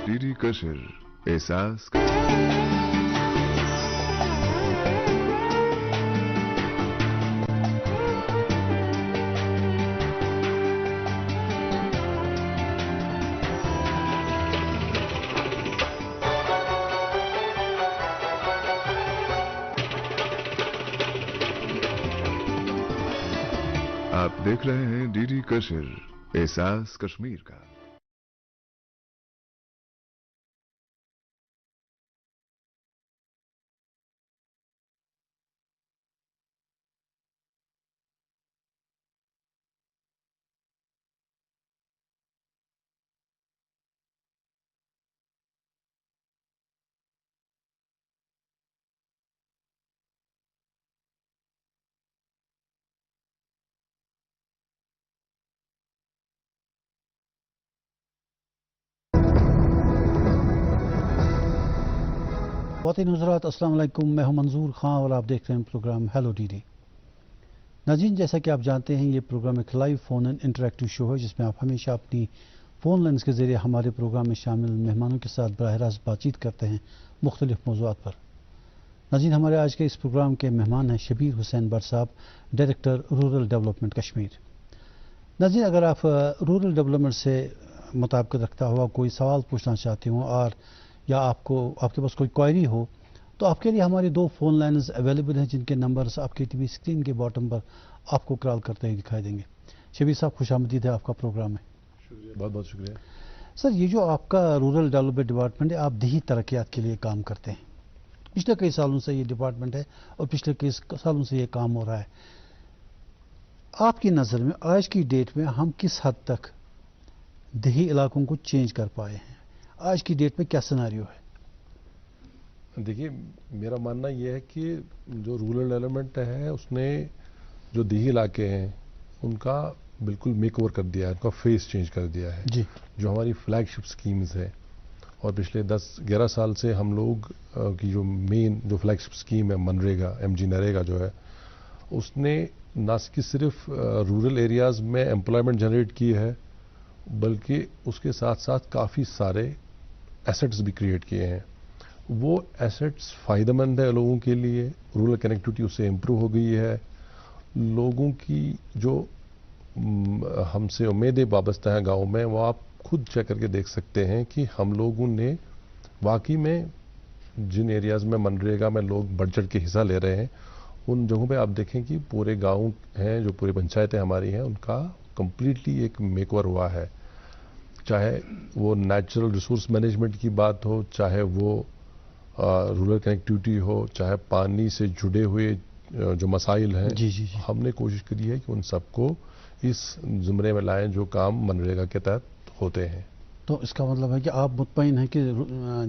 DD कशर एहसास आप देख रहे हैं डीडी कशर एहसास कश्मीर का। ख़वातीन हज़रात अस्सलाम वालेकुम, मैं हूं मंजूर खां और आप देख रहे हैं प्रोग्राम हेलो डीडी। नाज़रीन, जैसा कि आप जानते हैं ये प्रोग्राम एक लाइव फ़ोन इन इंटरेक्टिव शो है जिसमें आप हमेशा अपनी फ़ोन लाइन्स के ज़रिए हमारे प्रोग्राम में शामिल मेहमानों के साथ बराह रास्त बातचीत करते हैं मुख्तलिफ मौज़ूआत पर। नाज़रीन, हमारे आज के इस प्रोग्राम के मेहमान हैं शबीर हुसैन भट्ट साहब, डायरेक्टर रूरल डेवलपमेंट कश्मीर। नाज़रीन, अगर आप रूरल डेवलपमेंट से मुताबिक रखता हुआ कोई सवाल पूछना चाहते हो और या आपके पास कोई क्वेरी हो तो आपके लिए हमारी दो फ़ोन लाइन्स अवेलेबल हैं जिनके नंबर्स आपके टीवी स्क्रीन के बॉटम पर आपको कॉल करते हुए दिखाई देंगे। शबीर साहब, खुशामदीद है आपका प्रोग्राम में। शुक्रिया, बहुत बहुत शुक्रिया। सर, ये जो आपका रूरल डेवलपमेंट डिपार्टमेंट है, आप देही तरक्यात के लिए काम करते हैं। पिछले कई सालों से ये डिपार्टमेंट है और पिछले कई सालों से ये काम हो रहा है। आपकी नज़र में आज की डेट में हम किस हद तक देही इलाकों को चेंज कर पाए हैं? आज की डेट में क्या सिनेरियो है? देखिए, मेरा मानना यह है कि जो रूरल डेवलपमेंट है उसने जो देही इलाके हैं उनका बिल्कुल मेक ओवर कर दिया है, उनका फेस चेंज कर दिया है जी। जो हमारी फ्लैगशिप स्कीम्स है और पिछले 10-11 साल से हम लोग की जो मेन जो फ्लैगशिप स्कीम है मनरेगा, एमजी नरेगा जो है, उसने न सिर्फ रूरल एरियाज़ में एम्प्लॉयमेंट जनरेट की है बल्कि उसके साथ साथ काफ़ी सारे एसेट्स भी क्रिएट किए हैं। वो एसेट्स फ़ायदेमंद है लोगों के लिए, रूरल कनेक्टिविटी उससे इम्प्रूव हो गई है। लोगों की जो हमसे उम्मीदें वाबस्ता हैं गाँव में, वो आप खुद चेक करके देख सकते हैं कि हम लोगों ने वाकई में जिन एरियाज़ में मनरेगा में लोग बढ़ चढ़ के हिस्सा ले रहे हैं उन जगहों पे आप देखें कि पूरे गाँव हैं, जो पूरी पंचायतें हमारी हैं, उनका कम्प्लीटली एक मेकओवर हुआ है। चाहे वो नेचुरल रिसोर्स मैनेजमेंट की बात हो, चाहे वो रूरल कनेक्टिविटी हो, चाहे पानी से जुड़े हुए जो मसाइल हैं, जी जी जी। हमने कोशिश करी है कि उन सबको इस ज़ुमरे में लाएं जो काम मनरेगा के तहत होते हैं। तो इसका मतलब है कि आप मुतमईन हैं कि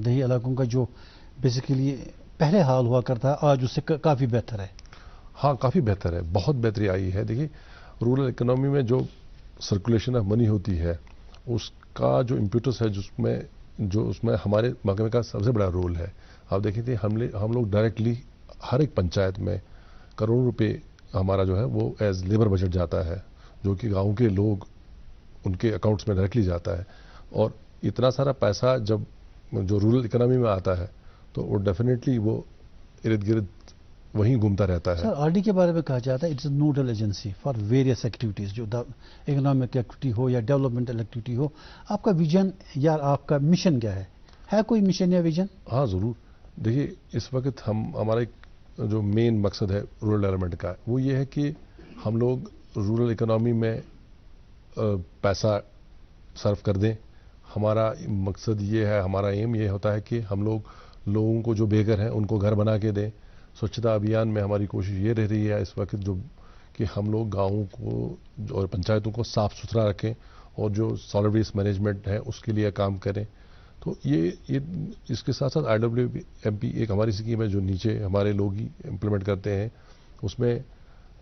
देही इलाकों का जो बेसिकली पहले हाल हुआ करता है आज उससे काफ़ी बेहतर है? हाँ, काफ़ी बेहतर है, बहुत बेहतरी आई है। देखिए, रूरल इकोनॉमी में जो सर्कुलेशन ऑफ मनी होती है उसका जो इम्प्यूटस है जो उसमें हमारे महकमे का सबसे बड़ा रोल है। आप देखें थे हम लोग डायरेक्टली हर एक पंचायत में करोड़ों रुपए हमारा जो है वो एज लेबर बजट जाता है जो कि गांव के लोग उनके अकाउंट्स में डायरेक्टली जाता है। और इतना सारा पैसा जब जो रूरल इकोनॉमी में आता है तो वो डेफिनेटली वो इर्द गिर्द वहीं घूमता रहता है। सर, आरडी के बारे में कहा जाता है it's a nodal agency for various activities, जो इकोनॉमिक एक्टिविटी हो या डेवलपमेंटल एक्टिविटी हो। आपका विजन या आपका मिशन क्या है कोई मिशन या विजन? हाँ, ज़रूर। देखिए, इस वक्त हमारा एक जो मेन मकसद है रूरल डेवलपमेंट का वो ये है कि हम लोग रूरल इकोनॉमी में पैसा सर्व कर दें। हमारा मकसद ये है, हमारा एम ये होता है कि हम लोगों को जो बेघर हैं उनको घर बना के दें। स्वच्छता अभियान में हमारी कोशिश ये रह रही है इस वक्त जो कि हम लोग गाँवों को और पंचायतों को साफ़ सुथरा रखें और जो सॉलिड वेस्ट मैनेजमेंट है उसके लिए काम करें। तो ये इसके साथ साथ IWMP एक हमारी स्कीम है जो नीचे हमारे लोग ही इम्प्लीमेंट करते हैं। उसमें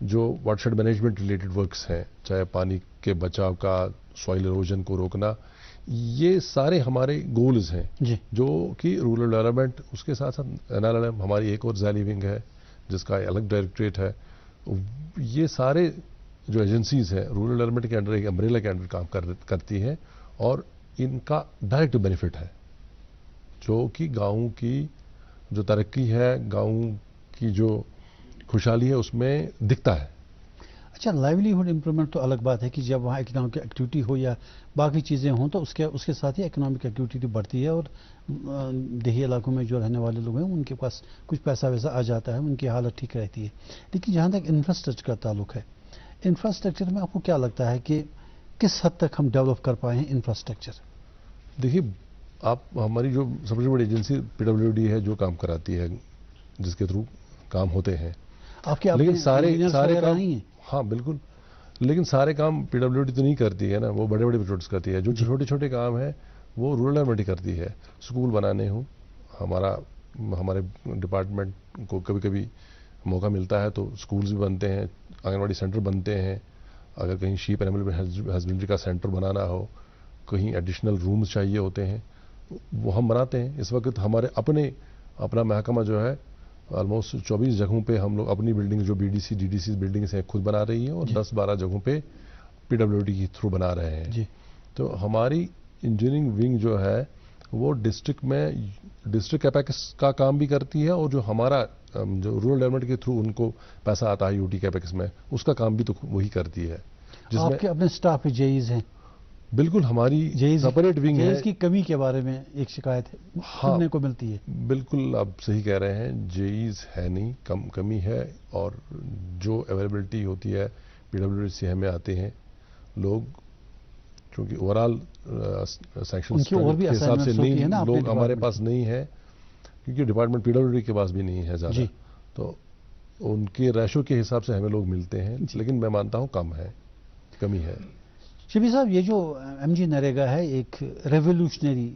जो वाटरशेड मैनेजमेंट रिलेटेड वर्क्स हैं, चाहे पानी के बचाव का, सॉइल इरोजन को रोकना, ये सारे हमारे गोल्स हैं जो कि रूरल डेवलपमेंट। उसके साथ साथ NRLM हमारी एक और ज़ैली विंग है जिसका अलग डायरेक्टरेट है। ये सारे जो एजेंसीज़ हैं रूरल डेवलपमेंट के अंडर एक अम्ब्रेला के अंडर काम करती हैं और इनका डायरेक्ट बेनिफिट है جو کہ گاؤں کی جو ترقی ہے، گاؤں کی جو خوشحالی ہے اس میں دکھتا ہے. اچھا، لائیولیہڈ امپرومنٹ تو الگ بات ہے کہ جب وہاں اکنامک ایکٹیویٹی ہو یا باقی چیزیں ہوں تو اس کے ساتھ ہی اکنامک ایکٹیویٹی بڑھتی ہے، اور دیہی علاقوں میں جو رہنے والے لوگ ہیں ان کے پاس کچھ پیسہ ویسا آ جاتا ہے، ان کی حالت ٹھیک رہتی ہے. لیکن جہاں تک انفراسٹرکچر کا تعلق ہے، انفراسٹرکچر میں آپ کو کیا لگتا ہے کہ کس حد تک ہم ڈیولپ کر پائے ہیں انفراسٹرکچر؟ دیکھیے، آپ ہماری جو سب سے بڑی ایجنسی PWD ہے جو کام کراتی ہے، جس کے تھرو کام ہوتے ہیں، آپ کے لیکن سارے کام، نہیں ہیں؟ ہاں بالکل، لیکن سارے کام PWD تو نہیں کرتی ہے نا، وہ بڑے بڑے پروجیکٹس کرتی ہے. جو چھوٹے چھوٹے کام ہیں وہ رورل ڈیولپمنٹ کرتی ہے. اسکول بنانے ہوں، ہمارے ڈپارٹمنٹ کو کبھی کبھی موقع ملتا ہے تو اسکولز بھی بنتے ہیں، آنگن واڑی سینٹر بنتے ہیں. اگر کہیں شیپ اینیمل ہسبینڈری کا سینٹر بنانا ہو، کہیں ایڈیشنل رومز چاہیے ہوتے ہیں، وہ ہم بناتے ہیں. اس وقت ہمارے اپنا محکمہ جو ہے آلموسٹ 24 جگہوں پہ ہم لوگ اپنی بلڈنگ جو BDC DDC بلڈنگز ہیں خود بنا رہی ہیں، اور 10-12 جگہوں پہ PWD کے تھرو بنا رہے ہیں. تو ہماری انجینئرنگ ونگ جو ہے وہ ڈسٹرکٹ میں ڈسٹرکٹ کیپیکس کا کام بھی کرتی ہے، اور جو ہمارا جو رورل ڈیولپمنٹ کے تھرو ان کو پیسہ آتا ہے UT کیپیکس میں، اس کا کام بھی تو وہی کرتی ہے. آپ کے اپنے سٹاف پہ JEs ہیں؟ بالکل، ہماری سپریٹ ونگ ہے. JEs کی کمی کے بارے میں ایک شکایت ہے، سننے کو ملتی ہے. بالکل آپ صحیح کہہ رہے ہیں، JEs ہے نہیں، کمی ہے. اور جو اویلیبلٹی ہوتی ہے PWD سے ہمیں آتے ہیں لوگ، چونکہ اوورآل سینکشن کے حساب سے نہیں، لوگ ہمارے پاس نہیں ہے، کیونکہ ڈپارٹمنٹ PWD کے پاس بھی نہیں ہے زیادہ. تو ان کے ریشو کے حساب سے ہمیں لوگ ملتے ہیں، لیکن میں مانتا ہوں کمی ہے. شبیر صاحب، یہ جو MG نریگا ہے ایک ریولیوشنری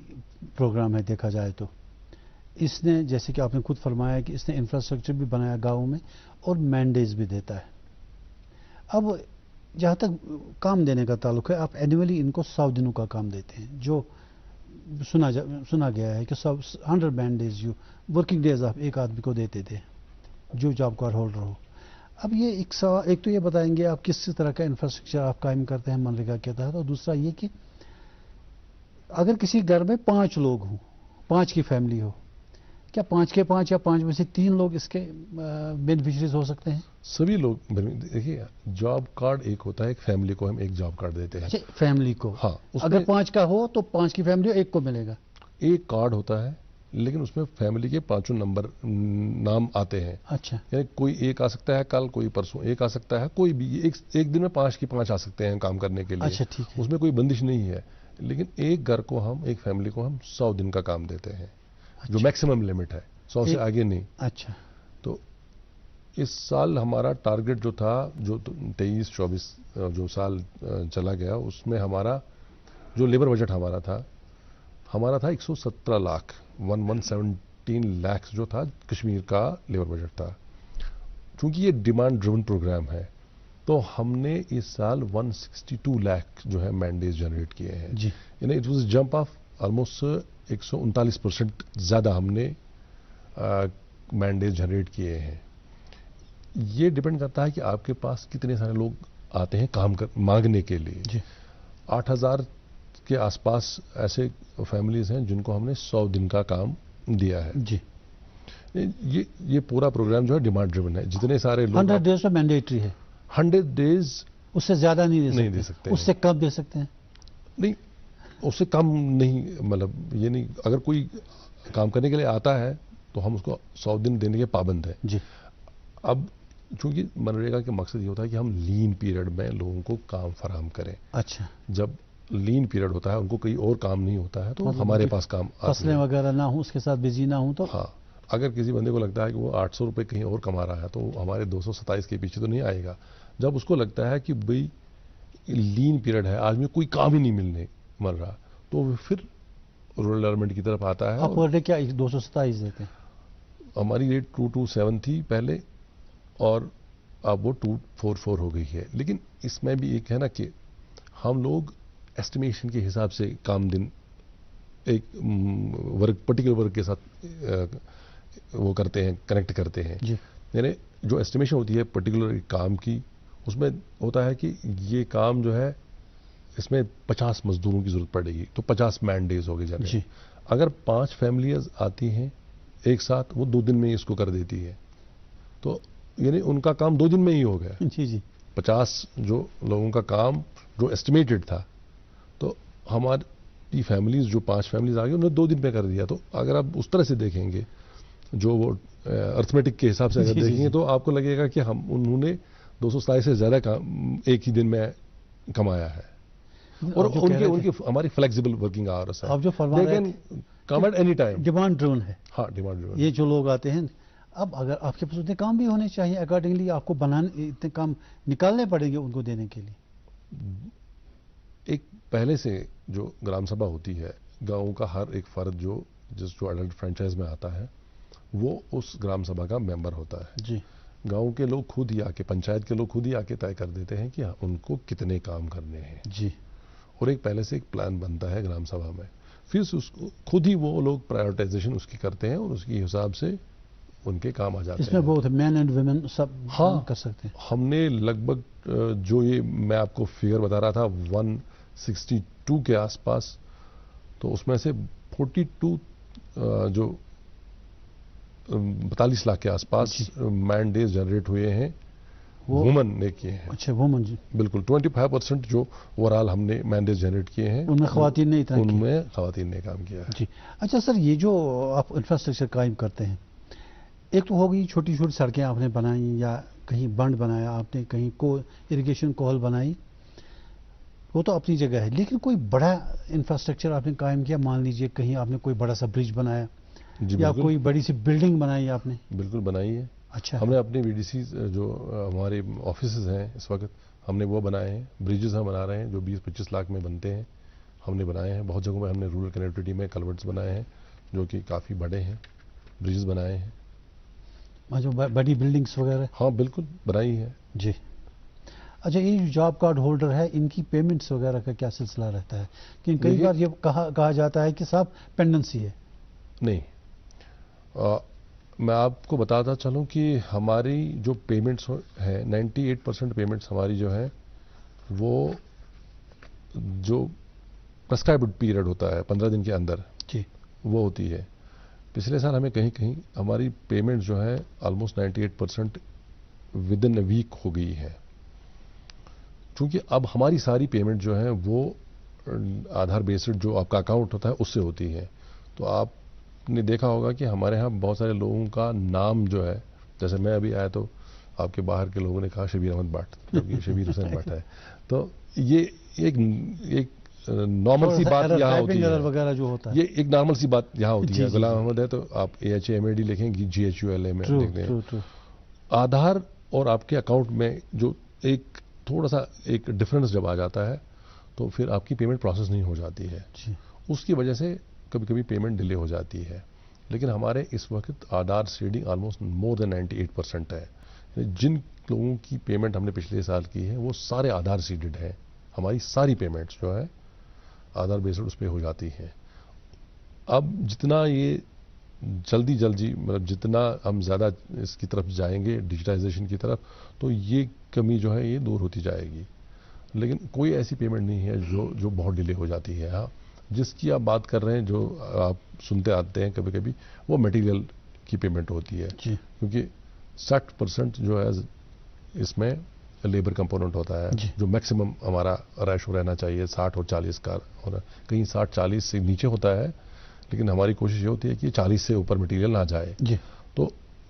پروگرام ہے دیکھا جائے تو. اس نے، جیسے کہ آپ نے خود فرمایا کہ اس نے انفراسٹرکچر بھی بنایا گاؤں میں اور مینڈیز بھی دیتا ہے. اب جہاں تک کام دینے کا تعلق ہے، آپ اینولی ان کو 100 دنوں کا کام دیتے ہیں، جو سنا گیا ہے کہ 100 مینڈیز جو ورکنگ ڈیز آپ ایک آدمی کو دیتے تھے جو جاب کارڈ ہولڈر ہو. اب یہ ایک تو یہ بتائیں گے آپ کس طرح کا انفراسٹرکچر آپ قائم کرتے ہیں منریگا کے تحت، اور دوسرا یہ کہ اگر کسی گھر میں 5 لوگ ہوں، 5 کی فیملی ہو، کیا 5 کے 5 یا 5 میں سے 3 لوگ اس کے بینیفیشریز ہو سکتے ہیں؟ سبھی لوگ. دیکھیے، جاب کارڈ ایک ہوتا ہے، ایک فیملی کو ہم ایک جاب کارڈ دیتے ہیں. فیملی کو؟ ہاں. اگر 5 کا ہو تو 5 کی فیملی ایک کو ملے گا. ایک کارڈ ہوتا ہے، لیکن اس میں فیملی کے 5 نام آتے ہیں. اچھا. یعنی کوئی ایک آ سکتا ہے کل، کوئی پرسوں ایک آ سکتا ہے، کوئی بھی ایک دن میں 5 کی 5 آ سکتے ہیں کام کرنے کے لیے. اچھا، ٹھیک ہے. اس میں کوئی بندش نہیں ہے، لیکن ایک گھر کو ایک فیملی کو ہم 100 دن کا کام دیتے ہیں، جو میکسیمم لمٹ ہے، 100 سے آگے نہیں. اچھا. تو اس سال ہمارا ٹارگٹ جو تھا، جو 23-24 جو سال چلا گیا، اس میں ہمارا جو لیبر بجٹ ہمارا تھا 117 لاکھ 117 لاکھ جو تھا کشمیر کا لیبر بجٹ تھا. چونکہ یہ ڈیمانڈ ڈریون پروگرام ہے تو ہم نے اس سال 162 لاکھ جو ہے مینڈیز جنریٹ کیے ہیں. یعنی it was jump of almost 139% زیادہ ہم نے مینڈیز جنریٹ کیے ہیں. یہ ڈیپینڈ کرتا ہے کہ آپ کے پاس کتنے سارے لوگ آتے ہیں کام مانگنے کے لیے. 8000 کے آس پاس ایسے فیملیز ہیں جن کو ہم نے 100 دن کا کام دیا ہے. یہ پورا پروگرام جو ہے ڈیمانڈ ڈریون ہے. جتنے سارے لوگ 100 ڈیز تو مینڈیٹری ہے. 100 ڈیز اس سے زیادہ نہیں دے سکتے. اس سے کم دے سکتے ہیں؟ نہیں، اس سے کم نہیں. مطلب یہ نہیں، اگر کوئی کام کرنے کے لیے آتا ہے تو ہم اس کو 100 دن دینے کے پابند ہیں. اب چونکہ منریگا کا مقصد یہ ہوتا ہے کہ ہم لین پیریڈ میں لوگوں کو کام فراہم کریں. اچھا. جب لین پیریڈ ہوتا ہے، ان کو کوئی اور کام نہیں ہوتا ہے، تو ہمارے پاس کام فصلیں وغیرہ نہ ہوں، اس کے ساتھ بزی نہ ہوں تو. ہاں، اگر کسی بندے کو لگتا ہے کہ وہ 800 روپے کہیں اور کما رہا ہے تو ہمارے 227 کے پیچھے تو نہیں آئے گا. جب اس کو لگتا ہے کہ بھئی لین پیریڈ ہے، آج میں کوئی کام ہی نہیں مل رہا، تو پھر رورل ڈیولپمنٹ کی طرف آتا ہے. آپ پر ڈے کیا 227 دیتے ہیں؟ ہماری ریٹ 227 تھی پہلے، اور اب وہ 244 ہو گئی ہے. لیکن اس میں بھی ایک ہے نا کہ ہم لوگ ایسٹیمیشن کے حساب سے کام دن ایک پرٹیکولر ورک کے ساتھ وہ کرتے ہیں، کنیکٹ کرتے ہیں. یعنی جو ایسٹیمیشن ہوتی ہے پرٹیکولر کام کی، اس میں ہوتا ہے کہ یہ کام جو ہے اس میں 50 مزدوروں کی ضرورت پڑے گی تو 50 مین ڈیز ہو گئے جانے. اگر 5 فیملیز آتی ہیں ایک ساتھ، وہ 2 دن میں ہی اس کو کر دیتی ہے. تو یعنی ان کا کام 2 دن میں ہی ہو گیا. جی جی 50 جو لوگوں کا کام جو ایسٹیمیٹڈ تھا، تو ہماری فیملیز جو 5 فیملیز آ گئی انہوں نے 2 دن میں کر دیا. تو اگر آپ اس طرح سے دیکھیں گے، جو وہ ارتھمیٹک کے حساب سے اگر جی، جی، دیکھیں گے، جی. تو آپ کو لگے گا کہ انہوں نے 227 سے زیادہ کام ایک ہی دن میں کمایا ہے. اور آپ جو کہہ رہے تھے، ہماری فلیکسیبل ورکنگ آورس ہے. آپ جو فرما رہے come at any time. Demand drone ہے. ہاں ڈیمانڈ جو یہ جو لوگ آتے ہیں، اب اگر آپ کے پاس اتنے کام بھی ہونے چاہیے، اکارڈنگلی آپ کو بنانے اتنے کام نکالنے پڑیں گے ان کو دینے کے لیے. ایک پہلے سے جو گرام سبھا ہوتی ہے، گاؤں کا ہر ایک فرد جو اڈلٹ فرینچائز میں آتا ہے، وہ اس گرام سبھا کا ممبر ہوتا ہے. جی گاؤں کے لوگ خود ہی آ کے، پنچایت کے لوگ خود ہی آ کے طے کر دیتے ہیں کہ ان کو کتنے کام کرنے ہیں. جی اور ایک پہلے سے ایک پلان بنتا ہے گرام سبھا میں، پھر اس کو خود ہی وہ لوگ پرائیورٹائزیشن اس کی کرتے ہیں اور اس کے حساب سے ان کے کام آ جاتے ہیں. اس میں بہت مین اینڈ ویمن سب کر سکتے ہیں. ہم نے لگ بھگ جو یہ میں آپ کو فگر بتا رہا تھا 162 کے آس پاس، تو اس میں سے 42 جو 42 لاکھ کے آس پاس مین ڈیز جنریٹ ہوئے ہیں، وومن نے کیے ہیں. اچھا وومن جی بالکل 25% جو اوورآل ہم نے مین ڈیز جنریٹ کیے ہیں، ان میں خواتین نے اتنا ان میں خواتین نے کام کیا ہے. جی اچھا سر، یہ جو آپ انفراسٹرکچر قائم کرتے ہیں، ایک تو ہو گئی چھوٹی چھوٹی سڑکیں آپ نے بنائی، یا کہیں بند بنایا آپ نے، کہیں کو اریگیشن کوہل بنائی، وہ تو اپنی جگہ ہے. لیکن کوئی بڑا انفراسٹرکچر آپ نے قائم کیا، مان لیجئے کہیں آپ نے کوئی بڑا سا برج بنایا، یا کوئی بڑی سی بلڈنگ بنائی آپ نے؟ بالکل بنائی ہے. اچھا ہم نے اپنے وی ڈی سی جو ہمارے آفیسز ہیں اس وقت، ہم نے وہ بنائے ہیں. بریجز ہم بنا رہے ہیں جو 20-25 لاکھ میں بنتے ہیں، ہم نے بنائے ہیں. بہت جگہوں میں ہم نے رورل کنیکٹیوٹی میں کلورٹس بنائے ہیں جو کہ کافی بڑے ہیں. بریجز بنائے ہیں. جو بڑی بلڈنگس وغیرہ؟ ہاں بالکل بنائی ہے. جی اچھا، یہ جاب کارڈ ہولڈر ہے، ان کی پیمنٹس وغیرہ کا کیا سلسلہ رہتا ہے؟ کہ کئی بار یہ کہا جاتا ہے کہ صاحب پینڈنسی ہے. نہیں، میں آپ کو بتاتا چلوں کہ ہماری جو پیمنٹس ہیں 98% پیمنٹس ہماری جو ہیں وہ جو پرسکرائبڈ پیریڈ ہوتا ہے 15 دن کے اندر، جی وہ ہوتی ہے. پچھلے سال ہمیں کہیں کہیں ہماری پیمنٹ جو ہے almost 98% within a week ہو گئی ہے. چونکہ اب ہماری ساری پیمنٹ جو ہے وہ آدھار بیسڈ جو آپ کا اکاؤنٹ ہوتا ہے اس سے ہوتی ہے. تو آپ نے دیکھا ہوگا کہ ہمارے ہاں بہت سارے لوگوں کا نام جو ہے، جیسے میں ابھی آیا تو آپ کے باہر کے لوگوں نے کہا شبیر احمد بٹ، جبکہ شبیر حسین بٹ ہے. تو یہ ایک نارمل سی بات یہاں ہوتی ہے وغیرہ جو ہوتا ہے، یہ ایک نارمل سی بات یہاں ہوتی ہے. غلام احمد ہے تو آپ AHAMAD لکھیں گی GHULA میں لکھتے ہیں. آدھار اور آپ کے اکاؤنٹ میں جو ایک تھوڑا سا ایک ڈفرنس جب آ جاتا ہے تو پھر آپ کی پیمنٹ پروسیس نہیں ہو جاتی ہے. اس کی وجہ سے کبھی کبھی پیمنٹ ڈیلے ہو جاتی ہے. لیکن ہمارے اس وقت آدھار سیڈنگ آلموسٹ مور دین 98% ہے. جن لوگوں کی پیمنٹ ہم نے پچھلے سال کی ہے وہ سارے آدھار سیڈڈ ہیں. ہماری ساری پیمنٹس جو ہے آدھار بیسڈ اس پہ ہو جاتی ہیں. اب جتنا یہ جلدی مطلب جتنا ہم زیادہ اس کی طرف جائیں گے ڈیجیٹائزیشن کی طرف، تو یہ کمی جو ہے یہ دور ہوتی جائے گی. لیکن کوئی ایسی پیمنٹ نہیں ہے جو بہت ڈیلے ہو جاتی ہے. ہاں جس کی آپ بات کر رہے ہیں، جو آپ سنتے آتے ہیں کبھی کبھی، وہ میٹیریل کی پیمنٹ ہوتی ہے. کیونکہ 60% جو ہے اس میں لیبر کمپوننٹ ہوتا ہے، جو میکسیمم ہمارا ریشو رہنا چاہیے 60 اور 40 کا ہونا. کہیں 60-40 سے نیچے ہوتا ہے، لیکن ہماری کوشش یہ ہوتی ہے کہ 40 سے اوپر مٹیریل نہ جائے. تو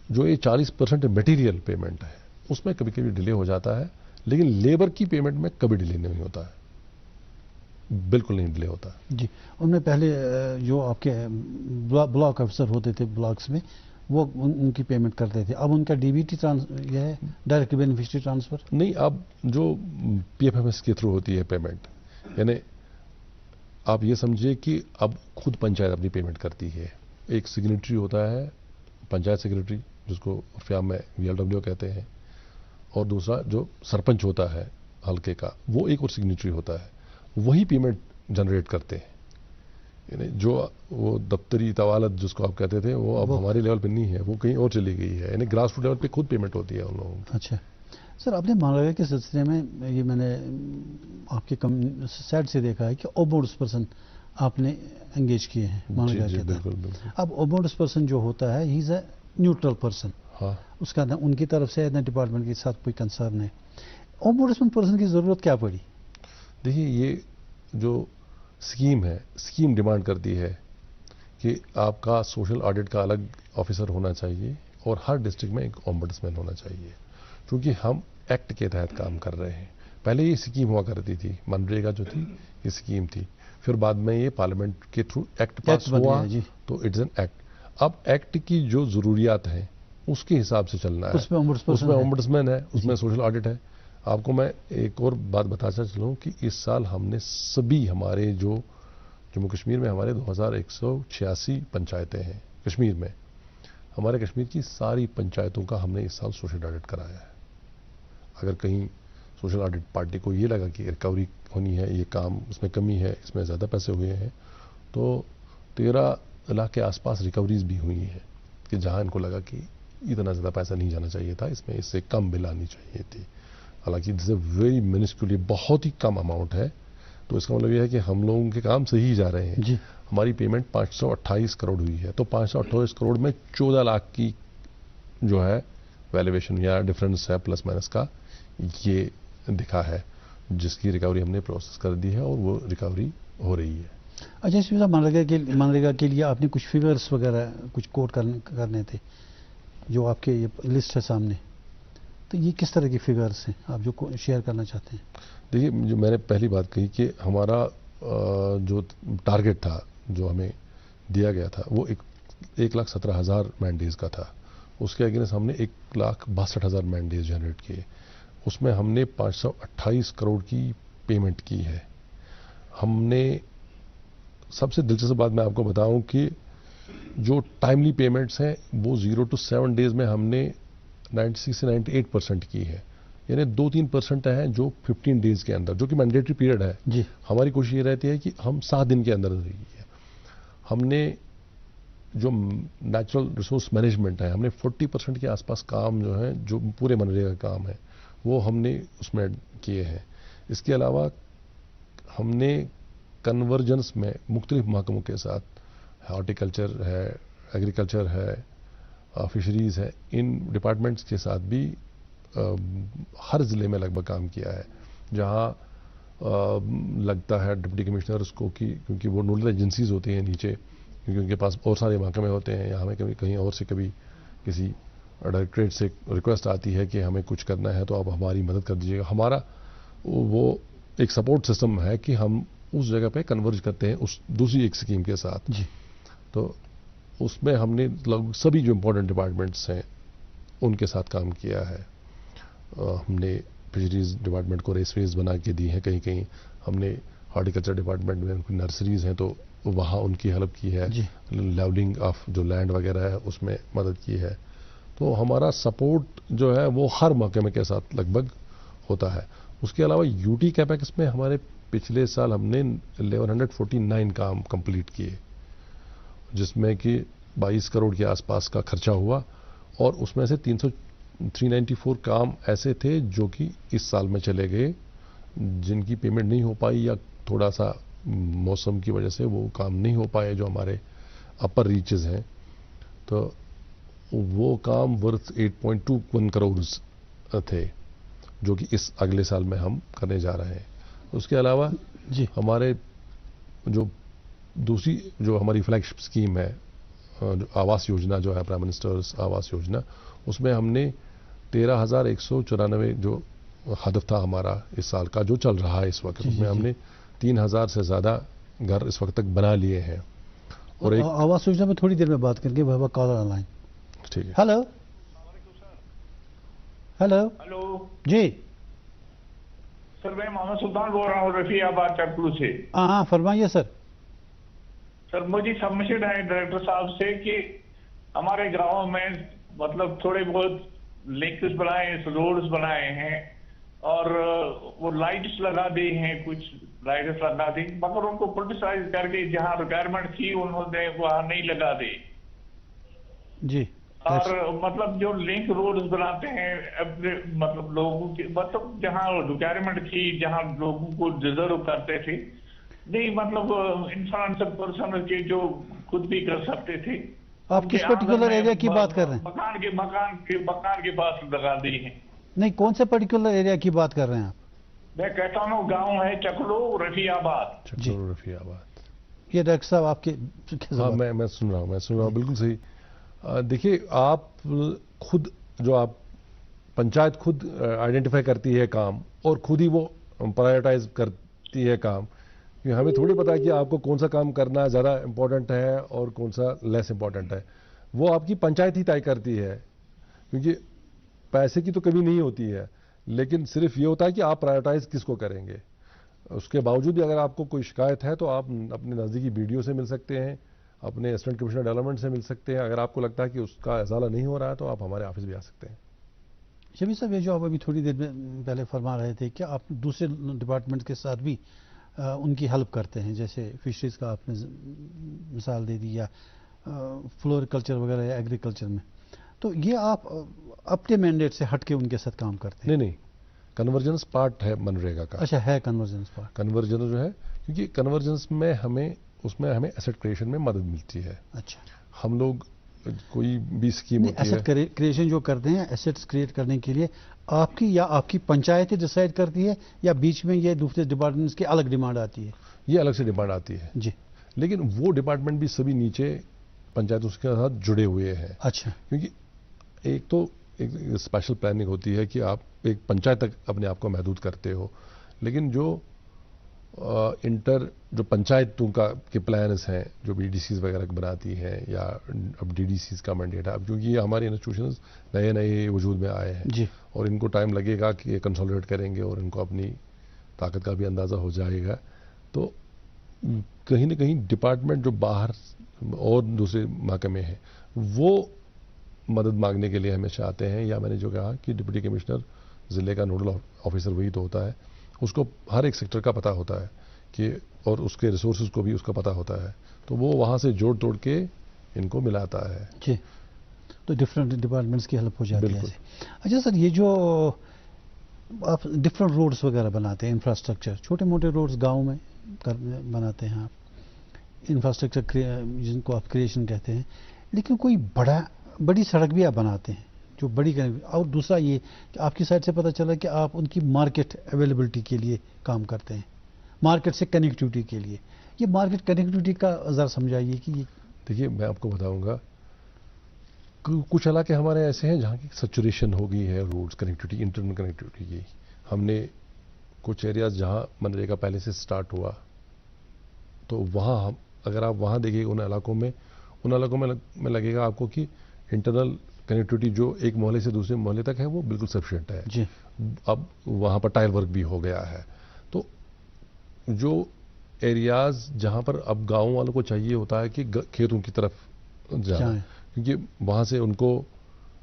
جو یہ 40% مٹیریل پیمنٹ ہے اس میں کبھی کبھی ڈیلے ہو جاتا ہے، لیکن لیبر کی پیمنٹ میں کبھی ڈیلے نہیں ہوتا ہے، بالکل نہیں ڈیلے ہوتا. جی ان میں پہلے جو آپ کے بلاک افسر ہوتے تھے بلاکس میں، وہ ان کی پیمنٹ کرتے تھے. اب ان کا DBT یہ ہے ڈائریکٹ بینیفیشری ٹرانسفر؟ نہیں، اب جو PFMS کے تھرو ہوتی ہے پیمنٹ، یعنی آپ یہ سمجھیے کہ اب خود پنچایت اپنی پیمنٹ کرتی ہے. ایک سگنیٹری ہوتا ہے پنچایت سیکرٹری، جس کو فیام میں VLW کہتے ہیں، اور دوسرا جو سرپنچ ہوتا ہے حلقے کا، وہ ایک اور سگنیٹری ہوتا ہے. وہی پیمنٹ جنریٹ کرتے ہیں. یعنی جو وہ دفتری طوالت جس کو آپ کہتے تھے، وہ اب ہمارے لیول پہ نہیں ہے، وہ کہیں اور چلی گئی ہے. یعنی گراس روٹ لیول پہ خود پیمنٹ ہوتی ہے ان لوگوں کی. اچھا سر، آپ نے منریگا کے سلسلے میں یہ میں نے آپ کے سائٹ سے دیکھا ہے کہ اوبوڈس پرسن آپ نے انگیج کیے ہیں منریگا کے تحت. بالکل بالکل. اب اومبڈس پرسن جو ہوتا ہے ہی از اے نیوٹرل پرسن. ہاں اس کا نہ ان کی طرف سے نہ ڈپارٹمنٹ کے ساتھ کوئی کنسرن ہے. اومبڈسمن پرسن کی ضرورت کیا پڑی؟ دیکھیے یہ جو اسکیم ہے اسکیم ڈیمانڈ کرتی ہے کہ آپ کا سوشل آڈٹ کا الگ آفیسر ہونا چاہیے اور ہر ڈسٹرکٹ میں ایک اومبڈسمین ہونا چاہیے. کیونکہ ہم ایکٹ کے تحت کام کر رہے ہیں. پہلے یہ اسکیم ہوا کرتی تھی منریگا جو تھی یہ اسکیم تھی. پھر بعد میں یہ پارلیمنٹ کے تھرو ایکٹ پاس ہوا تو اٹس این ایکٹ. اب ایکٹ کی جو ضروریات ہیں اس کے حساب سے چلنا ہے. اس میں اومبڈسمین ہے, اس میں سوشل آڈٹ ہے. آپ کو میں ایک اور بات بتاتا چلوں کہ اس سال ہم نے سبھی ہمارے جو جموں کشمیر میں ہمارے 2186 پنچایتیں ہیں کشمیر میں, ہمارے کشمیر کی ساری پنچایتوں کا ہم نے اس سال سوشل آڈٹ کرایا ہے. اگر کہیں سوشل آڈٹ پارٹی کو یہ لگا کہ ریکوری ہونی ہے, یہ کام اس میں کمی ہے, اس میں زیادہ پیسے ہوئے ہیں, تو 13 لاکھ کے آس پاس ریکوریز بھی ہوئی ہیں کہ جہاں ان کو لگا کہ اتنا زیادہ پیسہ نہیں جانا چاہیے تھا, اس میں اس سے کم بل آنی چاہیے تھی. حالانکہ دس اے ویری منسکیول, بہت ہی کم اماؤنٹ ہے. تو اس کا مطلب یہ ہے کہ ہم لوگوں کے کام صحیح جا رہے ہیں. ہماری پیمنٹ 528 کروڑ ہوئی ہے, تو 528 کروڑ میں 14 لاکھ کی جو ہے ویلیویشن یا ڈفرنس ہے پلس مائنس کا, یہ دکھا ہے جس کی ریکوری ہم نے پروسیس کر دی ہے اور وہ ریکوری ہو رہی ہے. اچھا اس میں منریگا کے لیے آپ نے کچھ فگرس وغیرہ کچھ کوٹ کرنے تھے جو آپ کے یہ لسٹ ہے سامنے, تو یہ کس طرح کی فگرس ہیں آپ جو شیئر کرنا چاہتے ہیں؟ دیکھیے جو میں نے پہلی بات کہی کہ ہمارا جو ٹارگٹ تھا جو ہمیں دیا گیا تھا وہ 1,17,000 مینڈیز کا تھا. اس کے اگینسٹ ہم نے 1,62,000 مینڈیز جنریٹ کیے. اس میں ہم نے 528 کروڑ کی پیمنٹ کی ہے. ہم نے سب سے دلچسپ بات میں آپ کو بتاؤں کہ جو ٹائملی پیمنٹس ہیں وہ 0 to 7 days میں ہم نے 96 سے 98% کی ہے. یعنی 2-3% ہیں جو 15 days کے اندر, جو کہ مینڈیٹری پیریڈ ہے. جی ہماری کوشش یہ رہتی ہے کہ ہم 7 دن کے اندر رہی ہے. ہم نے جو نیچرل ریسورس مینجمنٹ ہے ہم نے 40% کے آس پاس کام جو ہے جو پورے منریگا کا کام ہے وہ ہم نے اس میں کیے ہیں. اس کے علاوہ ہم نے کنورجنس میں مختلف محکموں کے ساتھ ہارٹیکلچر ہے, ایگریکلچر ہے, فشریز ہے, ان ڈپارٹمنٹس کے ساتھ بھی ہر ضلع میں لگ بھگ کام کیا ہے. جہاں لگتا ہے ڈپٹی کمشنرز کو کیونکہ وہ نوڈل ایجنسیز ہوتی ہیں نیچے, کیونکہ ان کے پاس اور سارے محکمے ہوتے ہیں, یا ہمیں کبھی کہیں اور سے کبھی کسی ڈائریکٹریٹ سے ریکویسٹ آتی ہے کہ ہمیں کچھ کرنا ہے تو آپ ہماری مدد کر دیجیے گا. ہمارا وہ ایک سپورٹ سسٹم ہے کہ ہم اس جگہ پہ کنورج کرتے ہیں اس دوسری ایک اسکیم کے ساتھ. تو اس میں ہم نے لگ بھگ سبھی جو امپورٹنٹ ڈپارٹمنٹس ہیں ان کے ساتھ کام کیا ہے. ہم نے فشریز ڈپارٹمنٹ کو ریس ویز بنا کے دی ہیں, کہیں کہیں ہم نے ہارٹیکلچر ڈپارٹمنٹ میں نرسریز ہیں تو وہاں ان کی ہیلپ کی ہے. لیولنگ آف جو لینڈ وغیرہ ہے اس میں مدد کی ہے. تو ہمارا سپورٹ جو ہے وہ ہر محکمے کے ساتھ لگ بھگ ہوتا ہے. اس کے علاوہ یو ٹی کیپیکس میں ہمارے پچھلے سال ہم نے 1149 کام کمپلیٹ کیے, جس میں کہ 22 کروڑ کے آس پاس کا خرچہ ہوا, اور اس میں سے 394 کام ایسے تھے جو کہ اس سال میں چلے گئے جن کی پیمنٹ نہیں ہو پائی یا تھوڑا سا موسم کی وجہ سے وہ کام نہیں ہو پائے جو ہمارے اپر ریچز ہیں. تو وہ کام ورتھ 8.21 کروڑ تھے جو کہ اس اگلے سال میں ہم کرنے جا رہے ہیں. اس کے علاوہ ہمارے جو دوسری جو ہماری فلیگ شپ اسکیم ہے آواس یوجنا جو ہے پرائم منسٹرز آواس یوجنا, اس میں ہم نے 13,194 جو ہدف تھا ہمارا اس سال کا جو چل رہا ہے اس وقت, اس میں ہم نے 3,000 سے زیادہ گھر اس وقت تک بنا لیے ہیں. اور ایک آواس یوجنا میں تھوڑی دیر میں بات کریں گے. وہ کالر آن لائن. ٹھیک ہے. Hello hello. ہلو جی سر, میں محمد سلطان بول رہا ہوں رفیع آباد چکلو سے. ہاں فرمائیے سر. سر مجھے سبمیشن ہے ڈائریکٹر صاحب سے کہ ہمارے گاؤں میں مطلب تھوڑے بہت لنکس بنائے, روڈز بنائے ہیں اور وہ لائٹس لگا دی ہیں, کچھ لائٹس لگا دی, مگر ان کو پولیٹیسائز کر کے جہاں ریکوائرمنٹ تھی انہوں نے وہاں نہیں لگا دی. جی اور مطلب جو لنک روڈز بناتے ہیں مطلب لوگوں کی مطلب جہاں ریکوائرمنٹ تھی, جہاں لوگوں کو ڈیزرو کرتے تھے, नहीं मतलब इन्फ्लुएंसर पर्सन के जो खुद भी कर सकते थे। आप किस पर्टिकुलर एरिया की बात कर रहे हैं? मकान के पास लगा दी है। नहीं, कौन से पर्टिकुलर एरिया की बात कर रहे हैं आप? मैं कहता हूँ गांव है चकलो रफियाबाद। चकलो रफियाबाद। ये डॉक्टर साहब आपके हाँ, मैं सुन रहा हूँ बिल्कुल सही। देखिए, आप खुद जो आप पंचायत खुद आइडेंटिफाई करती है काम और खुद ही वो प्रायोरिटाइज करती है काम। कि हमें थोड़ी पता है कि आपको कौन सा काम करना ज़्यादा इम्पोर्टेंट है और कौन सा लेस इम्पोर्टेंट है। वो आपकी पंचायत ही तय करती है, क्योंकि पैसे की तो कमी नहीं होती है, लेकिन सिर्फ ये होता है कि आप प्रायोरिटाइज किसको करेंगे। उसके बावजूद भी अगर आपको कोई शिकायत है तो आप अपने नज़दीकी बीडीओ से मिल सकते हैं, अपने असिस्टेंट कमिश्नर डेवलपमेंट से मिल सकते हैं। अगर आपको लगता है कि उसका इजाला नहीं हो रहा है तो आप हमारे ऑफिस भी आ सकते हैं। शबीर साहब, ये जो आप अभी थोड़ी देर में पहले फरमा रहे थे, क्या आप दूसरे डिपार्टमेंट के साथ भी उनकी हेल्प करते हैं? जैसे फिशरीज का आपने मिसाल दे दी, या फ्लोरिकल्चर वगैरह या एग्रीकल्चर में, तो ये आप अपने मैंडेट से हट के उनके साथ काम करते हैं? नहीं, कन्वर्जेंस पार्ट है मनरेगा का। अच्छा, है कन्वर्जेंस पार्ट। कन्वर्जेंस जो है, क्योंकि कन्वर्जेंस में हमें एसेट क्रिएशन में मदद मिलती है। अच्छा, हम लोग कोई भी स्कीम होती है, एसेट क्रिएशन जो करते हैं, एसेट्स क्रिएट करने के लिए आपकी पंचायत डिसाइड करती है, या बीच में ये दूसरे डिपार्टमेंट्स की अलग डिमांड आती है? ये अलग से डिमांड आती है जी, लेकिन वो डिपार्टमेंट भी सभी नीचे पंचायतों के साथ जुड़े हुए हैं। अच्छा, क्योंकि एक स्पेशल प्लानिंग होती है कि आप एक पंचायत तक अपने आप को महदूद करते हो, लेकिन जो जो पंचायतों के प्लान्स हैं, जो बीडीसीज वगैरह बनाती हैं, या अब डीडीसीज का मैंडेट है, अब क्योंकि ये हमारे इंस्टीट्यूशंस नए वजूद में आए हैं जी, और इनको टाइम लगेगा कि ये कंसोलिडेट करेंगे और इनको अपनी ताकत का भी अंदाज़ा हो जाएगा। तो कहीं ना कहीं डिपार्टमेंट जो बाहर और दूसरे महकमे हैं वो मदद मांगने के लिए हमेशा आते हैं, या मैंने जो कहा कि डिप्टी कमिश्नर ज़िले का नोडल ऑफिसर वही तो होता है, उसको हर एक सेक्टर का पता होता है कि, और उसके रिसोर्सेज को भी उसका पता होता है, तो वो वहाँ से जोड़ तोड़ के इनको मिलाता है। जी, तो डिफरेंट डिपार्टमेंट्स की हेल्प हो जाती है बिल्कुल। ऐसे। अच्छा सर, ये जो आप डिफरेंट रोड्स वगैरह बनाते हैं, इंफ्रास्ट्रक्चर, छोटे मोटे रोड्स गाँव में बनाते हैं आप, इंफ्रास्ट्रक्चर जिनको आप क्रिएशन कहते हैं, लेकिन कोई बड़ी सड़क भी आप बनाते हैं जो बड़ी और दूसरा ये कि आपकी साइड से पता चला कि आप उनकी मार्केट अवेलेबिलिटी के लिए काम करते हैं, मार्केट से कनेक्टिविटी के लिए। ये मार्केट कनेक्टिविटी का ज़रा समझाइए कि ये। देखिए, मैं आपको बताऊंगा, कुछ इलाके हमारे ऐसे हैं जहाँ की सैचुरेशन हो गई है रोड्स कनेक्टिविटी, इंटरनल कनेक्टिविटी की। हमने कुछ एरियाज जहाँ मनरेगा पहले से स्टार्ट हुआ, तो वहाँ अगर आप वहाँ देखिए उन इलाकों में लगेगा आपको कि इंटरनल कनेक्टिविटी जो एक मोहल्ले से दूसरे मोहल्ले तक है वो बिल्कुल सफिशिएंट है जी। अब वहाँ पर टाइल वर्क भी हो गया है। तो जो एरियाज जहाँ पर अब गाँव वालों को चाहिए होता है कि खेतों की तरफ जाए, क्योंकि वहाँ से उनको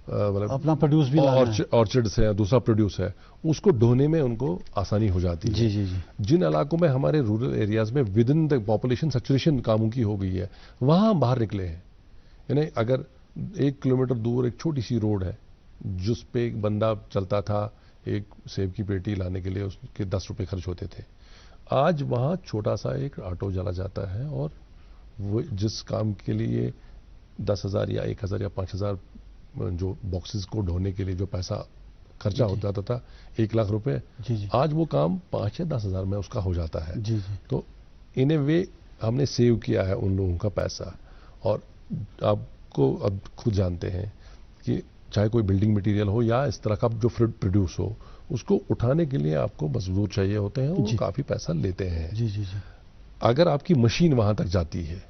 मतलब अपना प्रोड्यूस भी ऑर्चर्ड है, दूसरा प्रोड्यूस है, उसको ढोने में उनको आसानी हो जाती है। जी जी जी। जिन इलाकों में हमारे रूरल एरियाज में with in the population saturation कामों की हो गई है, वहाँ हम बाहर निकले हैं। यानी अगर 1 किलोमीटर दूर एक छोटी सी रोड है जिस पे एक बंदा चलता था, एक सेब की पेटी लाने के लिए उसके 10 रुपए खर्च होते थे, आज वहाँ छोटा सा एक ऑटो चला जाता है और वो जिस काम के लिए 10,000 या 1,000 या 5,000 जो बॉक्सेस को ढोने के लिए जो पैसा खर्चा हो जाता था 1 लाख रुपए, आज वो काम 5 या 10,000 में उसका हो जाता है। जी जी। तो इन ए वे हमने सेव किया है उन लोगों का पैसा। और आपको अब खुद जानते हैं कि चाहे कोई बिल्डिंग मटेरियल हो या इस तरह का जो फ्रूट प्रोड्यूस हो, उसको उठाने के लिए आपको मजदूर चाहिए होते हैं, वो काफ़ी पैसा लेते हैं। जी जी जी। अगर आपकी मशीन वहाँ तक जाती है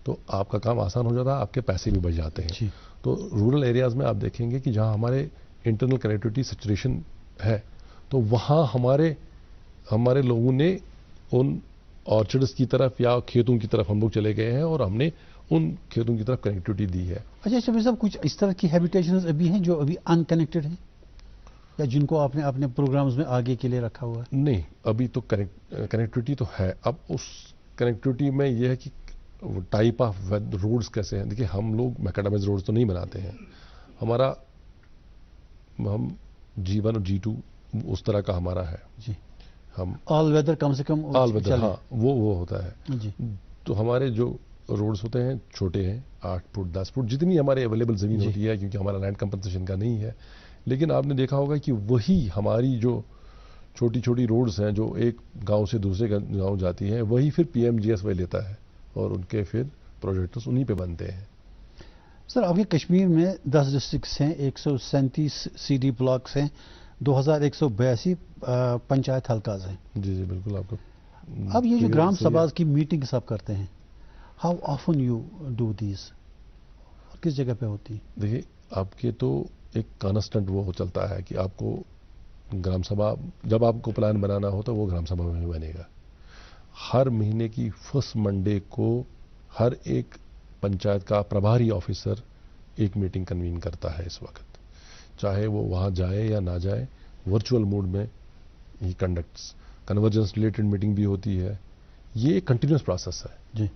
तो आपका काम आसान हो जाता है, आपके पैसे भी बच जाते हैं। तो रूरल एरियाज़ में आप देखेंगे कि जहाँ हमारे इंटरनल कनेक्टिविटी सैचुरेशन है, तो वहाँ हमारे लोगों ने उन ऑर्चर्ड्स की तरफ या खेतों की तरफ हम लोग चले गए हैं और हमने उन खेतों की तरफ कनेक्टिविटी दी है। अच्छा शबीर साहब, कुछ इस तरह की हैबिटेशंस अभी हैं जो अभी अनकनेक्टेड हैं या जिनको आपने अपने प्रोग्राम्स में आगे के लिए रखा हुआ है? नहीं, अभी तो कनेक्टिविटी तो है। अब उस कनेक्टिविटी में यह है कि टाइप ऑफ रोड्स कैसे हैं। देखिए, हम लोग मैकाडमाइज्ड रोड्स तो नहीं बनाते हैं, हम G1 और G2 उस तरह का हमारा है। जी। हम ऑल वेदर कम से कम ऑल वेदर, हाँ वो होता है जी। तो हमारे जो रोड्स होते हैं छोटे हैं, 8 फुट 10 फुट जितनी हमारे अवेलेबल ज़मीन होती है, क्योंकि हमारा लैंड कंपनसेशन का नहीं है। लेकिन आपने देखा होगा कि वही हमारी जो छोटी छोटी रोड्स हैं जो एक गांव से दूसरे गांव जाती हैं, वही फिर PMGSY लेता है और उनके फिर प्रोजेक्ट्स उन्हीं पे बनते हैं। सर आपके कश्मीर में 10 डिस्ट्रिक्ट्स हैं, 137 CD ब्लॉक्स हैं, 2182 पंचायत हल्काज हैं। जी जी बिल्कुल। आपको अब ये जो ग्राम सभा की मीटिंग सब करते हैं, how often you do this, किस जगह पे होती है? देखिए आपके तो एक कांस्टेंट वो चलता है कि आपको ग्राम सभा, जब आपको प्लान बनाना हो तो वो ग्राम सभा में बनेगा। हर महीने की फर्स्ट मंडे को हर एक पंचायत का प्रभारी ऑफिसर एक मीटिंग कन्वीन करता है इस वक्त, चाहे वो वहाँ जाए या ना जाए, वर्चुअल मोड में ही कंडक्ट्स। कन्वर्जेंस रिलेटेड मीटिंग भी होती है। ये एक कंटिन्यूस प्रोसेस है जी।